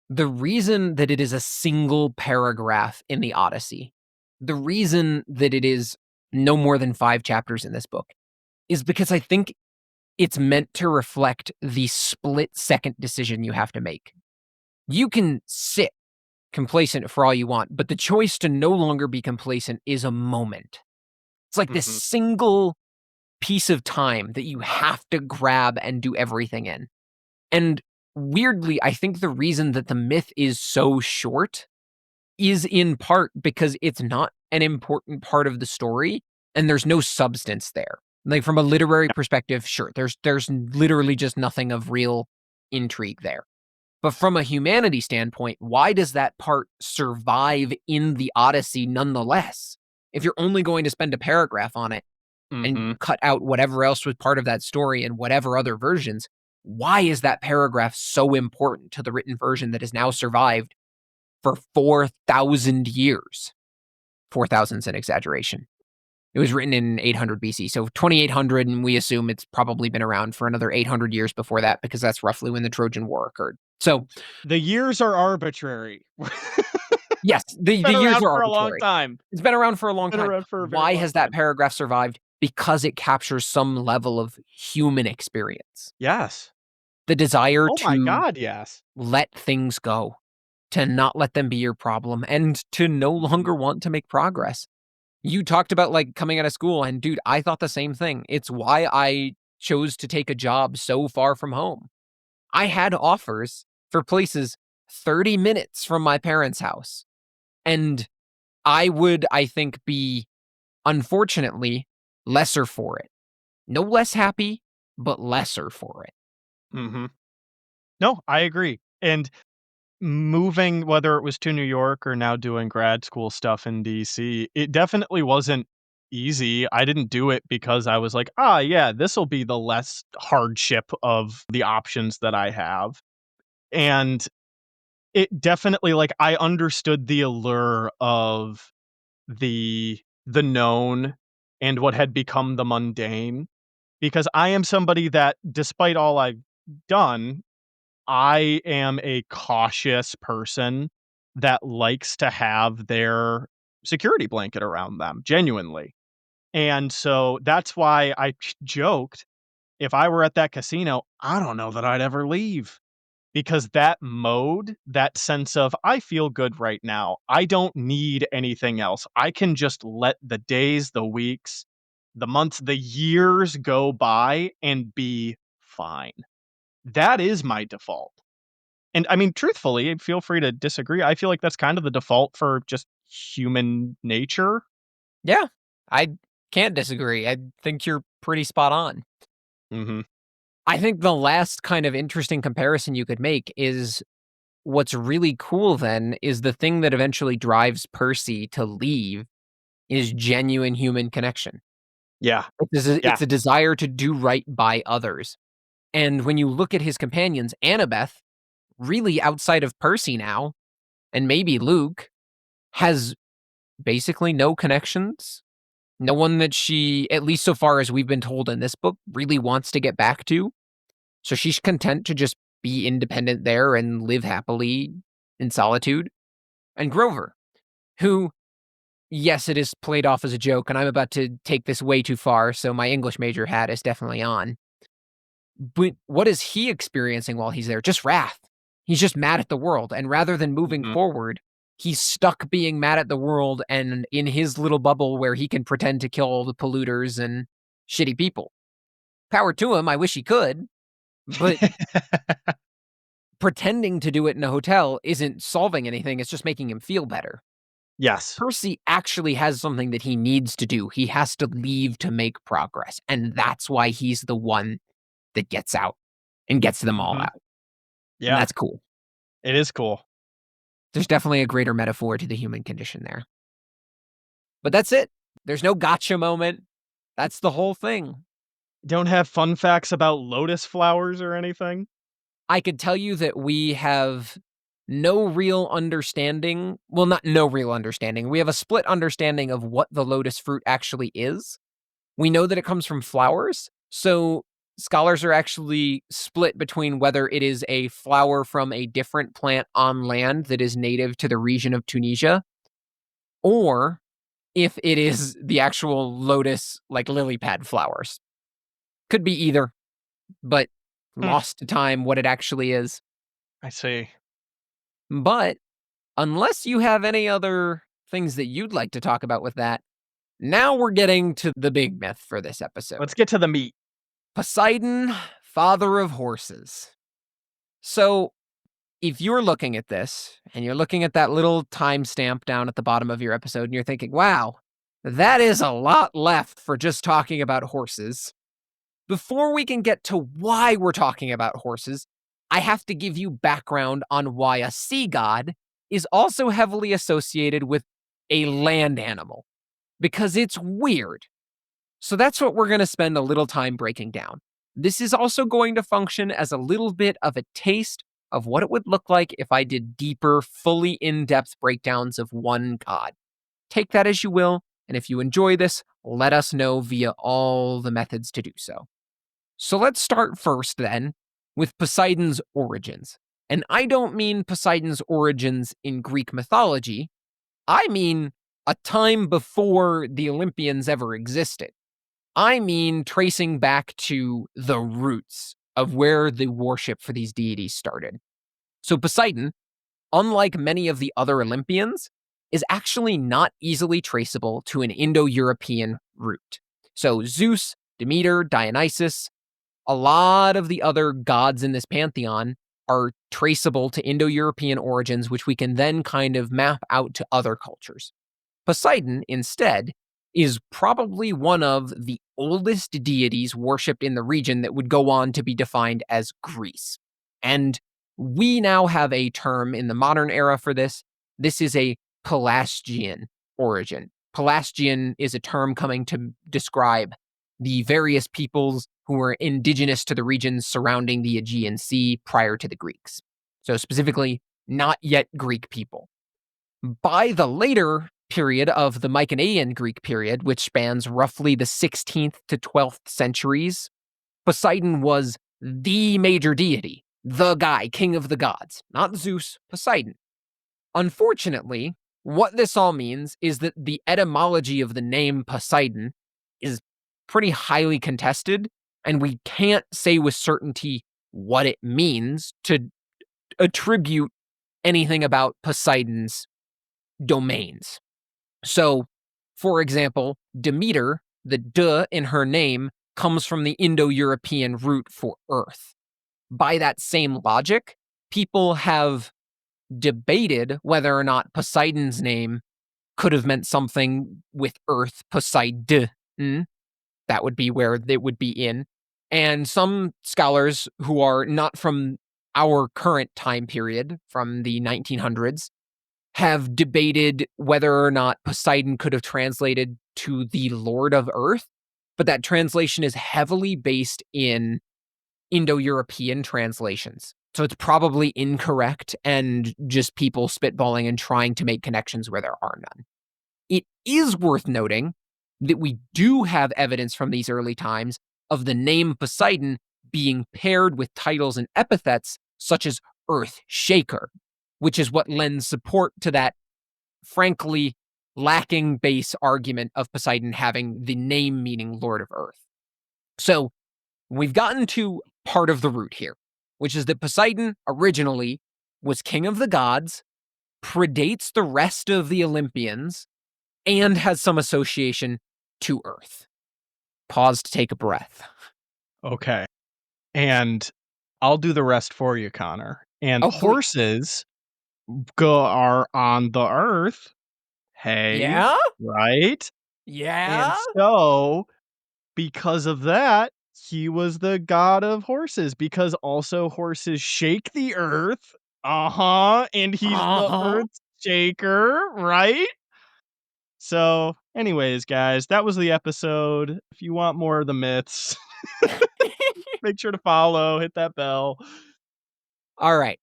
the reason that it is a single paragraph in the Odyssey, the reason that it is no more than 5 chapters in this book, is because I think it's meant to reflect the split-second decision you have to make. You can sit complacent for all you want, but the choice to no longer be complacent is a moment. It's like this Mhm. single piece of time that you have to grab and do everything in. And weirdly, I think the reason that the myth is so short is in part because it's not an important part of the story and there's no substance there. Like from a literary perspective, sure, there's literally just nothing of real intrigue there. But from a humanity standpoint, why does that part survive in the Odyssey nonetheless? If you're only going to spend a paragraph on it and Mhm. cut out whatever else was part of that story and whatever other versions, why is that paragraph so important to the written version that has now survived for 4,000 years? 4,000 is an exaggeration. It was written in 800 BC, so 2,800, and we assume it's probably been around for another 800 years before that because that's roughly when the Trojan War occurred. So, The years are arbitrary. yes, the Been years around are for a long arbitrary. time. It's been around for a long Been time. around for a very Why long has that time. paragraph survived? Because it captures some level of human experience. Yes. The desire Oh my to god, yes. let things go, to not let them be your problem, and to no Mhm. longer want to make progress. You talked about, like, coming out of school, and dude, I thought the same thing. It's why I chose to take a job so far from home. I had offers for places 30 minutes from my parents' house, and I would, I think, be, unfortunately, lesser for it. No less happy, but lesser for it. Mhm. No, I agree. And moving, whether it was to New York or now doing grad school stuff in DC, it definitely wasn't easy. I didn't do it because I was like, "Ah, yeah, this'll be the less hardship of the options that I have." And it definitely like, I understood the allure of the known and what had become the mundane, because I am somebody that, despite all I've done, I am a cautious person that likes to have their security blanket around them, genuinely. And so that's why I joked, if I were at that casino, I don't know that I'd ever leave. Because that mode, that sense of, I feel good right now. I don't need anything else. I can just let the days, the weeks, the months, the years go by and be fine. That is my default. And I mean, truthfully, feel free to disagree. I feel like that's kind of the default for just human nature. Yeah, I can't disagree. I think you're pretty spot on. Mhm. I think the last kind of interesting comparison you could make is what's really cool then is the thing that eventually drives Percy to leave is genuine human connection. Yeah. Yeah. It's a desire to do right by others. And when you look at his companions, Annabeth, really outside of Percy now, and maybe Luke, has basically no connections. No one that she, at least so far as we've been told in this book, really wants to get back to. So she's content to just be independent there and live happily in solitude. And Grover, who, yes, it is played off as a joke, and I'm about to take this way too far, so my English major hat is definitely on. But what is he experiencing while he's there? Just wrath. He's just mad at the world, and rather than moving Mhm. forward, he's stuck being mad at the world and in his little bubble where he can pretend to kill all the polluters and shitty people. Power to him, I wish he could, but pretending to do it in a hotel isn't solving anything, it's just making him feel better. Yes. Percy actually has something that he needs to do. He has to leave to make progress, and that's why he's the one that gets out and gets them all Mhm. out, and Yeah, that's cool. it is cool. There's definitely a greater metaphor to the human condition there. But that's it. There's no gotcha moment. That's the whole thing. Don't have fun facts about lotus flowers or anything? I could tell you that we have no real understanding. Well, not no real understanding. We have a split understanding of what the lotus fruit actually is. We know that it comes from flowers. So scholars are actually split between whether it is a flower from a different plant on land that is native to the region of Tunisia, or if it is the actual lotus, like lily pad flowers. Could be either, but Hmm, lost to time what it actually is. I see. But unless you have any other things that you'd like to talk about with that, now we're getting to the big myth for this episode. Let's get to the meat. Poseidon, father of horses. So, if you're looking at this and you're looking at that little timestamp down at the bottom of your episode and you're thinking, wow, that is a lot left for just talking about horses. Before we can get to why we're talking about horses, I have to give you background on why a sea god is also heavily associated with a land animal, because it's weird. So that's what we're going to spend a little time breaking down. This is also going to function as a little bit of a taste of what it would look like if I did deeper, fully in depth breakdowns of one god. Take that as you will, and if you enjoy this, let us know via all the methods to do so. So let's start first then with Poseidon's origins. And I don't mean Poseidon's origins in Greek mythology, I mean a time before the Olympians ever existed. I mean tracing back to the roots of where the worship for these deities started. So Poseidon, unlike many of the other Olympians, is actually not easily traceable to an Indo-European root. So Zeus, Demeter, Dionysus, a lot of the other gods in this pantheon are traceable to Indo-European origins, which we can then kind of map out to other cultures. Poseidon, instead, is probably one of the oldest deities worshipped in the region that would go on to be defined as Greece. And we now have a term in the modern era for this. This is a Pelasgian origin. Pelasgian is a term coming to describe the various peoples who were indigenous to the regions surrounding the Aegean Sea prior to the Greeks. So, specifically, not yet Greek people. By the later period of the Mycenaean Greek period, which spans roughly the 16th to 12th centuries, Poseidon was the major deity, the guy, king of the gods, not Zeus, Poseidon. Unfortunately, what this all means is that the etymology of the name Poseidon is pretty highly contested, and we can't say with certainty what it means to attribute anything about Poseidon's domains. So, for example, Demeter, the D in her name, comes from the Indo European root for earth. By that same logic, people have debated whether or not Poseidon's name could have meant something with earth, Poseidon. That would be where it would be in. And some scholars who are not from our current time period, from the 1900s, have debated whether or not Poseidon could have translated to the Lord of Earth, but that translation is heavily based in Indo-European translations. So it's probably incorrect and just people spitballing and trying to make connections where there are none. It is worth noting that we do have evidence from these early times of the name Poseidon being paired with titles and epithets such as Earth Shaker, which is what lends support to that, frankly, lacking base argument of Poseidon having the name meaning Lord of Earth. So we've gotten to part of the root here, which is that Poseidon originally was king of the gods, predates the rest of the Olympians, and has some association to Earth. Pause to take a breath. Okay. And I'll do the rest for you, Connor. And Oh, please. horses are on the earth Hey, Yeah? right? And Yeah? so, because of that, he was the god of horses, because also horses shake the earth. Uh-huh, and he's the Uh-huh. earth shaker, right? So, anyways, guys, that was the episode. If you want more of the myths, make sure to follow, hit that bell. All right.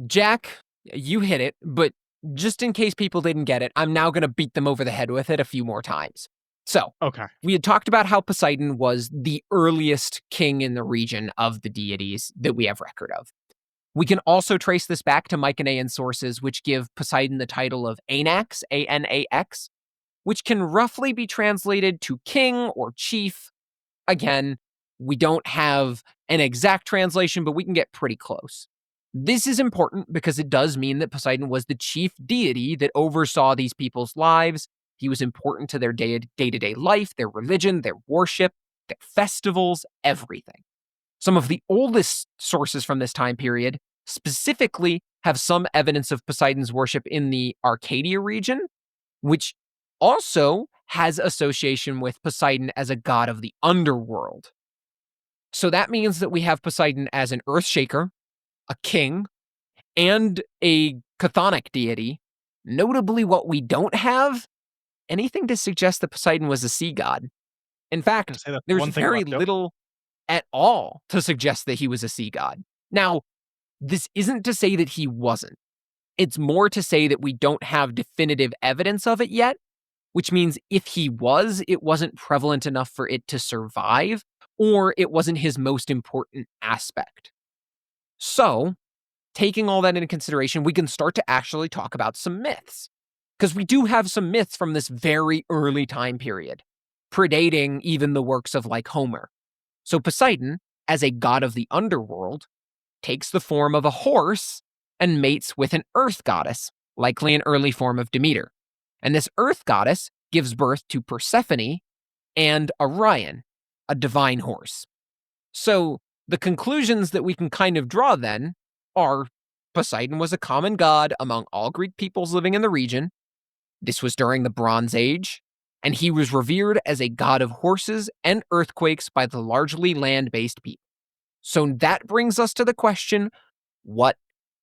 Jack, you hit it, but just in case people didn't get it, I'm now going to beat them over the head with it a few more times. So, Okay. we had talked about how Poseidon was the earliest king in the region of the deities that we have record of. We can also trace this back to Mycenaean sources, which give Poseidon the title of Anax, Anax, which can roughly be translated to king or chief. Again, we don't have an exact translation, but we can get pretty close. This is important because it does mean that Poseidon was the chief deity that oversaw these people's lives. He was important to their day-to-day life, their religion, their worship, their festivals, everything. Some of the oldest sources from this time period specifically have some evidence of Poseidon's worship in the Arcadia region, which also has association with Poseidon as a god of the underworld. So that means that we have Poseidon as an earth shaker, a king, and a chthonic deity. Notably, what we don't have anything to suggest that Poseidon was a sea god. In I was fact, gonna say that's the there's one thing very left over. little at all to suggest that he was a sea god. Now, this isn't to say that he wasn't. It's more to say that we don't have definitive evidence of it yet, which means if he was, it wasn't prevalent enough for it to survive, or it wasn't his most important aspect. So, taking all that into consideration, we can start to actually talk about some myths. Because we do have some myths from this very early time period, predating even the works of like Homer. So Poseidon, as a god of the underworld, takes the form of a horse and mates with an earth goddess, likely an early form of Demeter. And this earth goddess gives birth to Persephone and Orion, a divine horse. So the conclusions that we can kind of draw then are Poseidon was a common god among all Greek peoples living in the region. This was during the Bronze Age, and he was revered as a god of horses and earthquakes by the largely land based people. So that brings us to the question, what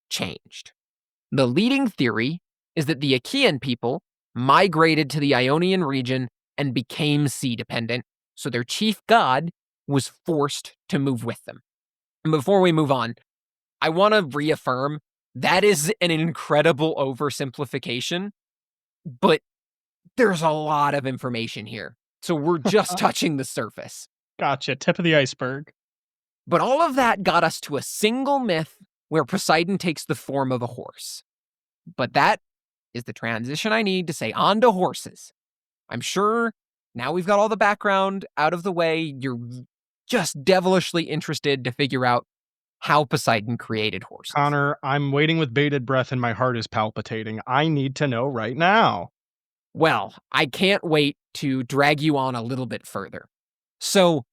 changed? The leading theory is that the Achaean people migrated to the Ionian region and became sea dependent, so their chief god was forced to move with them. And before we move on, I want to reaffirm that is an incredible oversimplification, but there's a lot of information here. So we're just touching the surface. Gotcha, tip of the iceberg. But all of that got us to a single myth where Poseidon takes the form of a horse. But that is the transition I need to say on to horses. I'm sure now we've got all the background out of the way. You're just devilishly interested to figure out how Poseidon created horses. Connor, I'm waiting with bated breath and my heart is palpitating. I need to know right now. Well, I can't wait to drag you on a little bit further. So,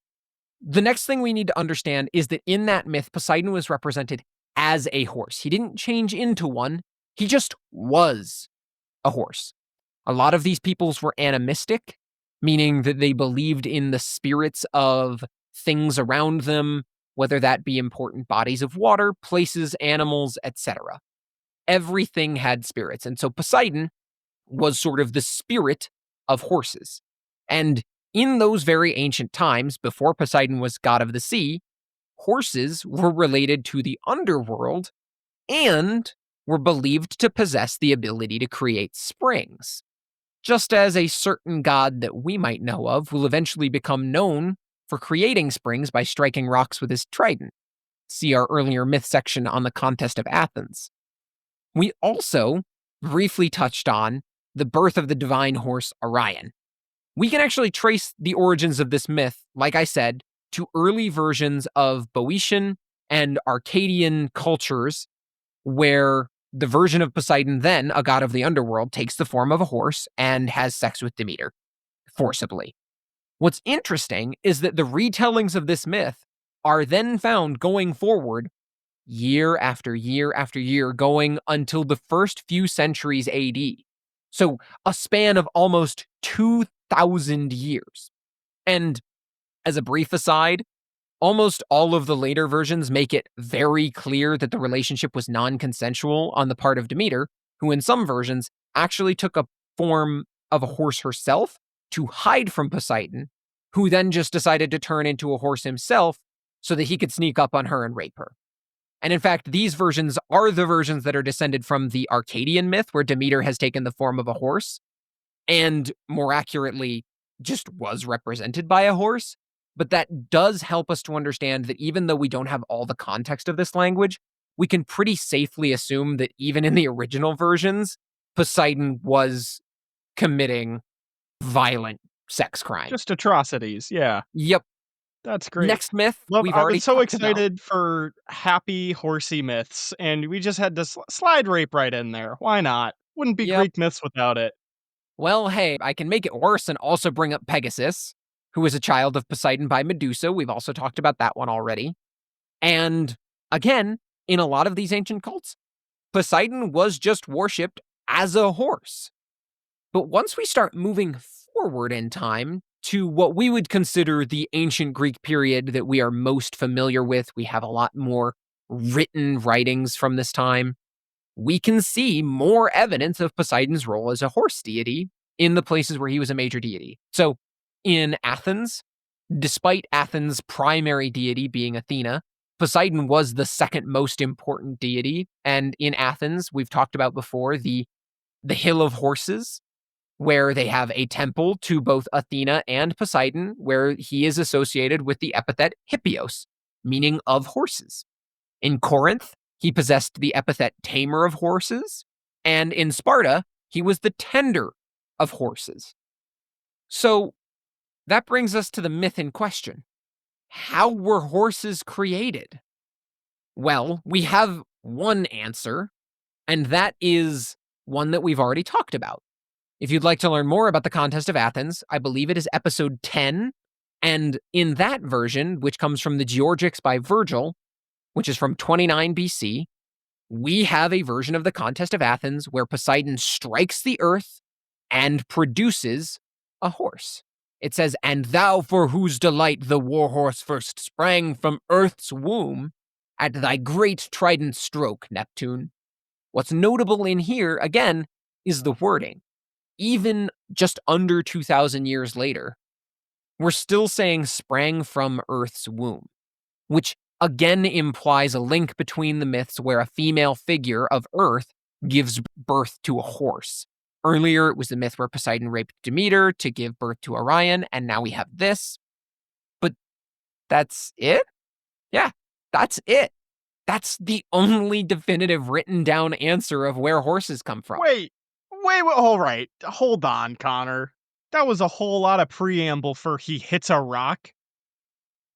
the next thing we need to understand is that in that myth, Poseidon was represented as a horse. He didn't change into one, he just was a horse. A lot of these peoples were animistic, meaning that they believed in the spirits of things around them, whether that be important bodies of water, places, animals, etc. Everything had spirits. And so Poseidon was sort of the spirit of horses. And in those very ancient times, before Poseidon was god of the sea, horses were related to the underworld and were believed to possess the ability to create springs. Just as a certain god that we might know of will eventually become known for creating springs by striking rocks with his trident. See our earlier myth section on the contest of Athens. We also briefly touched on the birth of the divine horse Orion. We can actually trace the origins of this myth, like I said, to early versions of Boeotian and Arcadian cultures, where the version of Poseidon, then a god of the underworld, takes the form of a horse and has sex with Demeter, forcibly. What's interesting is that the retellings of this myth are then found going forward year after year after year, going until the first few centuries AD. So a span of almost 2,000 years. And as a brief aside, almost all of the later versions make it very clear that the relationship was non-consensual on the part of Demeter, who in some versions actually took a form of a horse herself to hide from Poseidon, who then just decided to turn into a horse himself so that he could sneak up on her and rape her. And in fact, these versions are the versions that are descended from the Arcadian myth, where Demeter has taken the form of a horse, and more accurately, just was represented by a horse. But that does help us to understand that even though we don't have all the context of this language, we can pretty safely assume that even in the original versions, Poseidon was committing violent sex crimes. Just atrocities, yeah. Yep. That's great. Next myth Love we've I already was so talked about. excited for happy, horsey myths, and we just had to slide rape right in there. Why not? Wouldn't be Yep. Greek myths without it. Well, hey, I can make it worse and also bring up Pegasus, who is a child of Poseidon by Medusa. We've also talked about that one already. And again, in a lot of these ancient cults, Poseidon was just worshipped as a horse. But once we start moving forward in time to what we would consider the ancient Greek period that we are most familiar with, we have a lot more written writings from this time. We can see more evidence of Poseidon's role as a horse deity in the places where he was a major deity. So in Athens, despite Athens' primary deity being Athena, Poseidon was the second most important deity. And in Athens, we've talked about before the Hill of Horses, where they have a temple to both Athena and Poseidon, where he is associated with the epithet Hippios, meaning of horses. In Corinth, he possessed the epithet tamer of horses, and in Sparta, he was the tender of horses. So that brings us to the myth in question. How were horses created? Well, we have one answer, and that is one that we've already talked about. If you'd like to learn more about the contest of Athens, I believe it is episode 10, and in that version, which comes from the Georgics by Virgil, which is from 29 BC, we have a version of the contest of Athens where Poseidon strikes the earth and produces a horse. It says, "And thou for whose delight the war horse first sprang from earth's womb, at thy great trident stroke, Neptune." What's notable in here, again, is the wording. Even just under 2,000 years later, we're still saying sprang from earth's womb, which again implies a link between the myths where a female figure of Earth gives birth to a horse. Earlier, it was the myth where Poseidon raped Demeter to give birth to Orion, and now we have this. But that's it? Yeah, that's it. That's the only definitive written down answer of where horses come from. Wait, all right. Hold on, Connor. That was a whole lot of preamble for he hits a rock.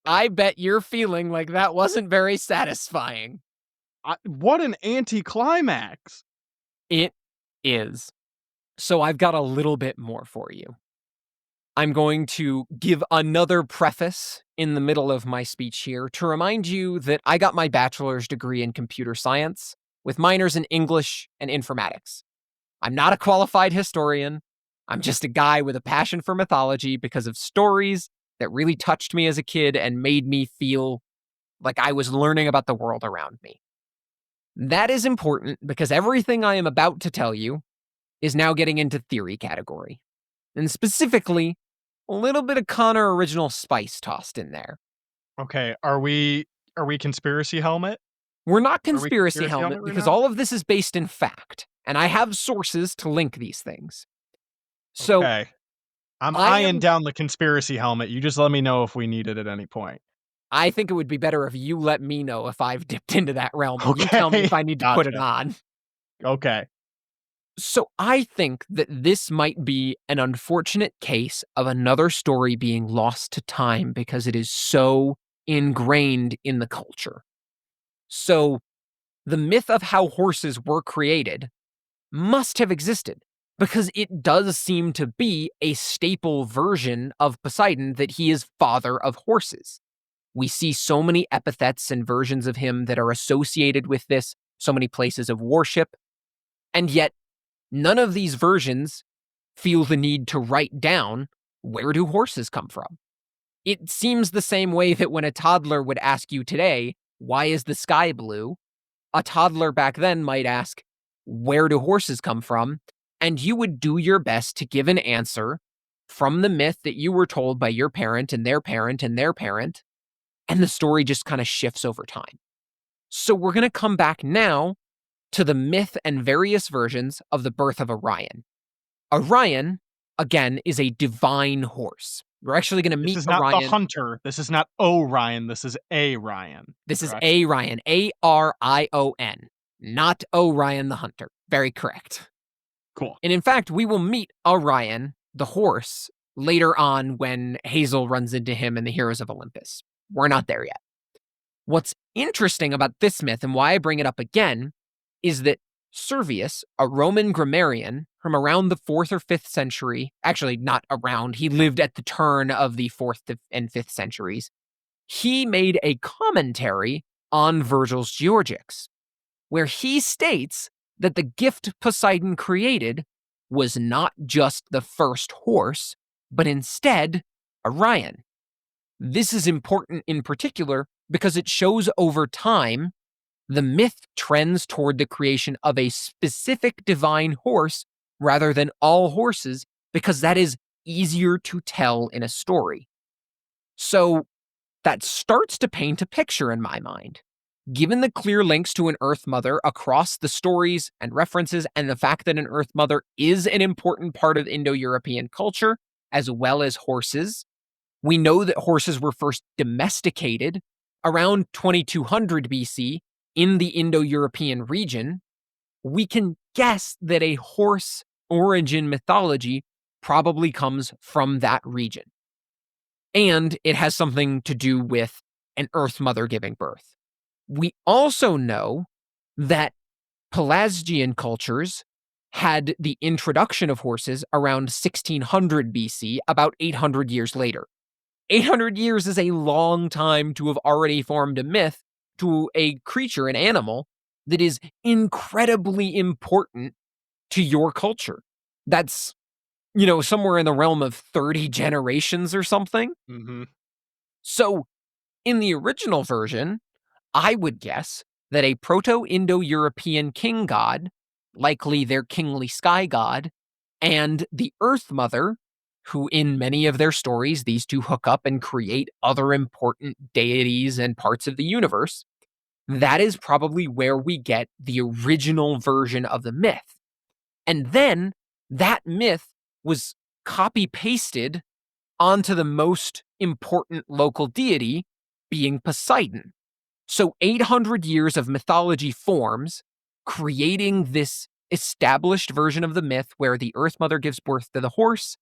I bet you're feeling like that wasn't very satisfying. What an anticlimax. It is. So I've got a little bit more for you. I'm going to give another preface in the middle of my speech here to remind you that I got my bachelor's degree in computer science with minors in English and informatics. I'm not a qualified historian. I'm just a guy with a passion for mythology because of stories that really touched me as a kid and made me feel like I was learning about the world around me. That is important because everything I am about to tell you is now getting into theory category. And specifically, a little bit of Connor original spice tossed in there. Okay, are we conspiracy helmet? We're not Are we conspiracy conspiracy helmet helmet right because now? all of this is based in fact, and I have sources to link these things. So Okay. I'm I eyeing am down the conspiracy helmet. You just let me know if we need it at any point. I think it would be better if you let me know if I've dipped into that realm and you tell me Okay. if I need to put it Gotcha. on. Okay. So I think that this might be an unfortunate case of another story being lost to time because it is so ingrained in the culture. So the myth of how horses were created must have existed because it does seem to be a staple version of Poseidon that he is father of horses. We see so many epithets and versions of him that are associated with this, so many places of worship, and yet None of these versions feel the need to write down, where do horses come from? It seems the same way that when a toddler would ask you today, why is the sky blue? A toddler back then might ask, where do horses come from? And you would do your best to give an answer from the myth that you were told by your parent and their parent and their parent, and the story just kind of shifts over time. So we're going to come back now to the myth and various versions of the birth of Orion. Orion, again, is a divine horse. We're actually going to This meet is not the Orion. hunter. This is not Orion. This is a Ryan. This is Correct? Arion, Arion, not Orion the hunter. Very correct. Cool. And in fact, we will meet Orion, the horse, later on when Hazel runs into him in the Heroes of Olympus. We're not there yet. What's interesting about this myth and why I bring it up again is that Servius, a Roman grammarian from around the 4th or 5th century, actually not around, he lived at the turn of the 4th and 5th centuries, he made a commentary on Virgil's Georgics, where he states that the gift Poseidon created was not just the first horse, but instead Orion. This is important in particular because it shows over time the myth trends toward the creation of a specific divine horse rather than all horses, because that is easier to tell in a story. So that starts to paint a picture in my mind. Given the clear links to an Earth Mother across the stories and references, and the fact that an Earth Mother is an important part of Indo-European culture, as well as horses, we know that horses were first domesticated around 2200 BC in the Indo-European region. We can guess that a horse origin mythology probably comes from that region. And it has something to do with an Earth Mother giving birth. We also know that Pelasgian cultures had the introduction of horses around 1600 BC, about 800 years later. 800 years is a long time to have already formed a myth to a creature, an animal, that is incredibly important to your culture. That's, somewhere in the realm of 30 generations or something. Mm-hmm. So, in the original version, I would guess that a Proto-Indo-European king god, likely their kingly sky god, and the Earth Mother, who in many of their stories, these two hook up and create other important deities and parts of the universe, that is probably where we get the original version of the myth. And then that myth was copy pasted onto the most important local deity, being Poseidon. So 800 years of mythology forms, creating this established version of the myth where the Earth Mother gives birth to the horse.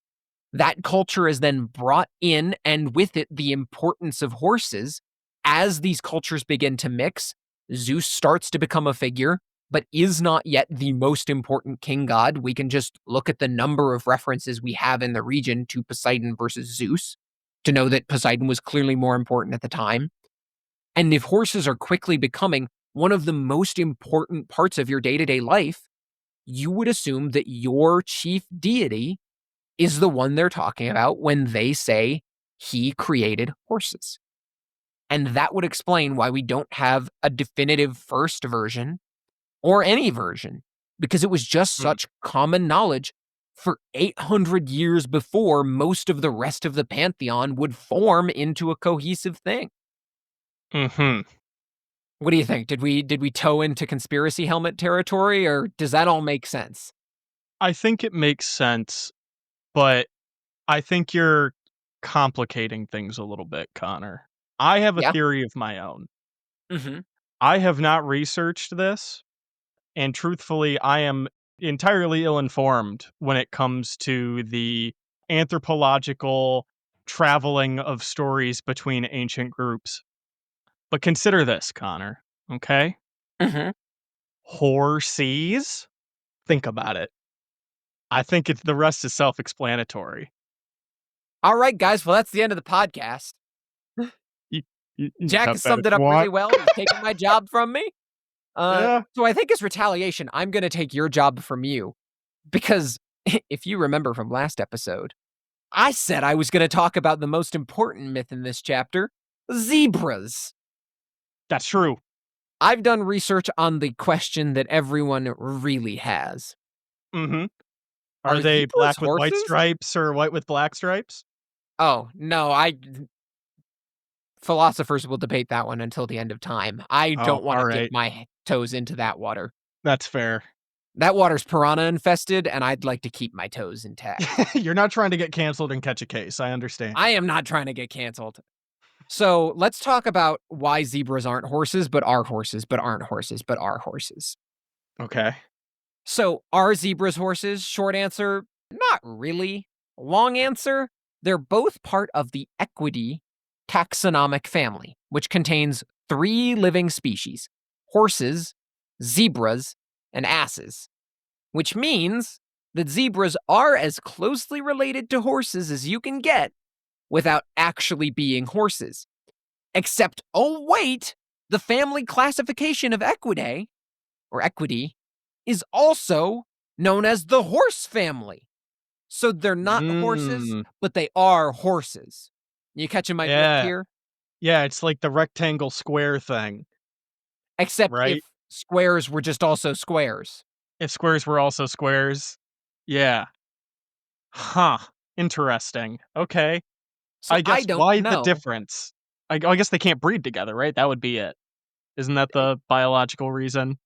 That culture is then brought in, and with it, the importance of horses. As these cultures begin to mix, Zeus starts to become a figure, but is not yet the most important king god. We can just look at the number of references we have in the region to Poseidon versus Zeus to know that Poseidon was clearly more important at the time. And if horses are quickly becoming one of the most important parts of your day-to-day life, you would assume that your chief deity is the one they're talking about when they say he created horses. And that would explain why we don't have a definitive first version or any version, because it was just such common knowledge for 800 years before most of the rest of the pantheon would form into a cohesive thing. Mm-hmm. What do you think? Did we toe into conspiracy helmet territory, or does that all make sense? I think it makes sense, but I think you're complicating things a little bit, Connor. I have a Yeah. theory of my own. Mm-hmm. I have not researched this, and truthfully, I am entirely ill-informed when it comes to the anthropological traveling of stories between ancient groups. But consider this, Connor, okay? Mm-hmm. Horses? Think about it. I think it's the rest is self-explanatory. All right, guys. Well, that's the end of the podcast. You you can Jack cut has that if summed it you up really want. well. He's taken my job from me. Yeah. So I think as retaliation, I'm going to take your job from you. Because if you remember from last episode, I said I was going to talk about the most important myth in this chapter, zebras. That's true. I've done research on the question that everyone really has. Mhm. Are Are they zebras black with white horses? stripes or white with black stripes? Oh, no, philosophers will debate that one until the end of time. I Oh, don't want to dip alright. my toes into that water. That's fair. That water's piranha infested, and I'd like to keep my toes intact. You're not trying to get canceled and catch a case, I understand. I am not trying to get canceled. So let's talk about why zebras aren't horses, but are horses, but aren't horses, but are horses. Okay. So are zebras horses? Short answer, not really. Long answer, they're both part of the equidae taxonomic family, which contains 3 living species: horses, zebras, and asses, which means that zebras are as closely related to horses as you can get without actually being horses. Except, oh wait, the family classification of equidae, or equity, is also known as the horse family. So they're not horses, Mm. but they are horses. You catching my drift Yeah. here? Yeah, it's like the rectangle square thing, Except if right? squares were just also squares. If squares were also squares. Yeah. Huh. Interesting. Okay. So I I guess don't why the know. difference? I guess they can't breed together, right? That would be it. Isn't that the biological reason?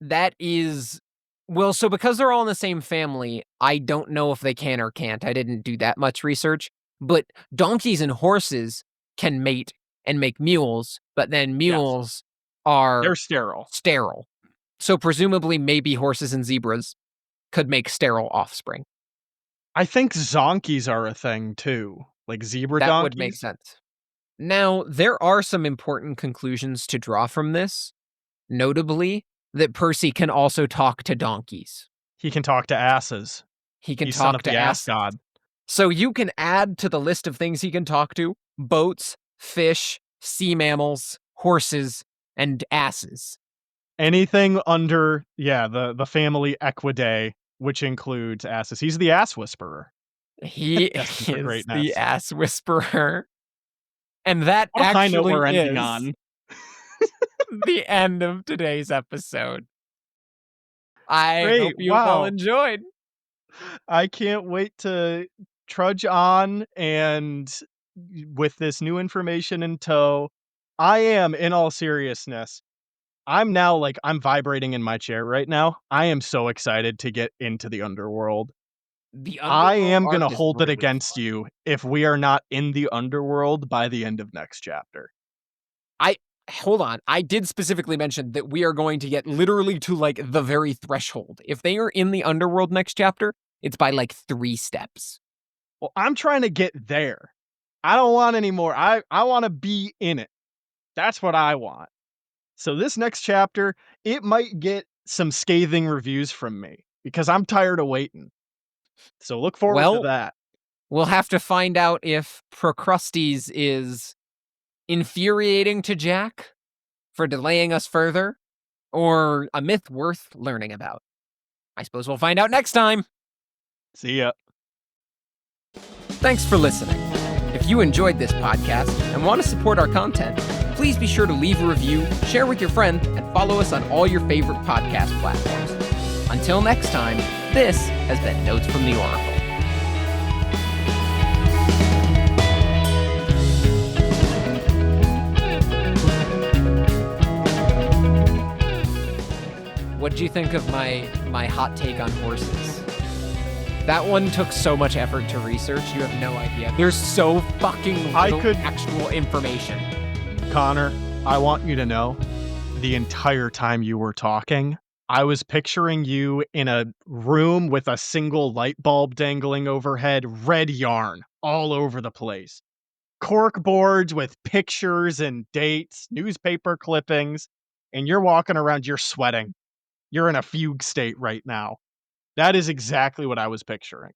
That is, well, so because they're all in the same family, I don't know if they can or can't. I didn't do that much research, but donkeys and horses can mate and make mules, but then Yes. mules are They're sterile. sterile. So presumably maybe horses and zebras could make sterile offspring. I think zonkies are a thing too. Like zebra That would make donkeys. sense. Now, there are some important conclusions to draw from this, notably that Percy can also talk to donkeys. He can talk to asses. He can He's son talk of the to ass asses. god. So you can add to the list of things he can talk to boats, fish, sea mammals, horses, and asses. Anything under, yeah, the family Equidae, which includes asses. He's the ass whisperer, He destined for is the greatness. ass whisperer. And that What a high note actually we're ending is on. the end of today's episode. I hope Great, you've all wow. enjoyed. I can't wait to trudge on and with this new information in tow. I am, in all seriousness, I'm now like I'm vibrating in my chair right now. I am so excited to get into the underworld. The I underworld am arc gonna is hold it really against fun. you if we are not in the underworld by the end of next chapter. I hold on. I did specifically mention that we are going to get literally to like the very threshold. If they are in the underworld next chapter, it's by like 3 steps. Well, I'm trying to get there. I don't want any more. I want to be in it. That's what I want. So this next chapter, it might get some scathing reviews from me because I'm tired of waiting. So look forward to Well, that. we'll have to find out if Procrustes is infuriating to Jack for delaying us further, or a myth worth learning about. I suppose we'll find out next time. See ya. Thanks for listening. If you enjoyed this podcast and want to support our content, please be sure to leave a review, share with your friend, and follow us on all your favorite podcast platforms. Until next time, this has been Notes from the Oracle. What did you think of my hot take on horses? That one took so much effort to research, you have no idea. There's so fucking little actual information. Connor, I want you to know, the entire time you were talking, I was picturing you in a room with a single light bulb dangling overhead, red yarn all over the place. Cork boards with pictures and dates, newspaper clippings, and you're walking around, you're sweating. You're in a fugue state right now. That is exactly what I was picturing.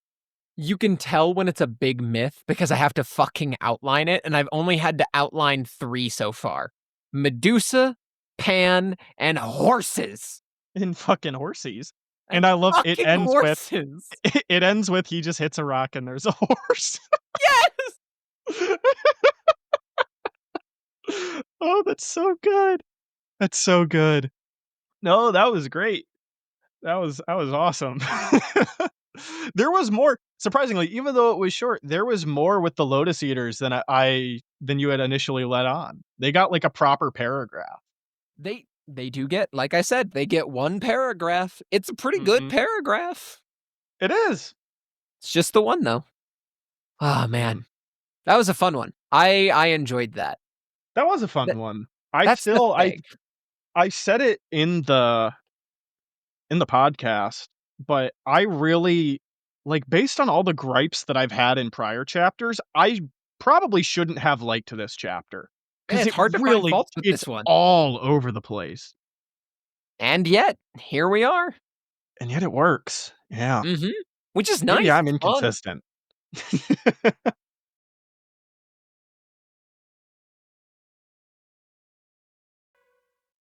You can tell when it's a big myth because I have to fucking outline it, and I've only had to outline 3 so far. Medusa, Pan, and horses. In fucking horsies. And And I love it fucking ends with horses. it ends with he just hits a rock and there's a horse. Yes! Oh, that's so good. That's so good. No, that was great. That was awesome. There was more surprisingly, even though it was short, there was more with the Lotus Eaters than you had initially let on. They got, like, a proper paragraph. They do get, like I said, they get one paragraph. It's a pretty good Mhm. paragraph. It is. It's just the one though. Oh man, Mm. that was a fun one. I enjoyed that. That was a That fun one. I that's the still thing. I said it in the podcast, but I really like, based on all the gripes that I've had in prior chapters, I probably shouldn't have liked this chapter because It's it hard to find really faults with it's this one. all over the place, And yet, here we are. and yet it works. Yeah. Mhm. Which is Maybe nice, I'm it's fun. inconsistent.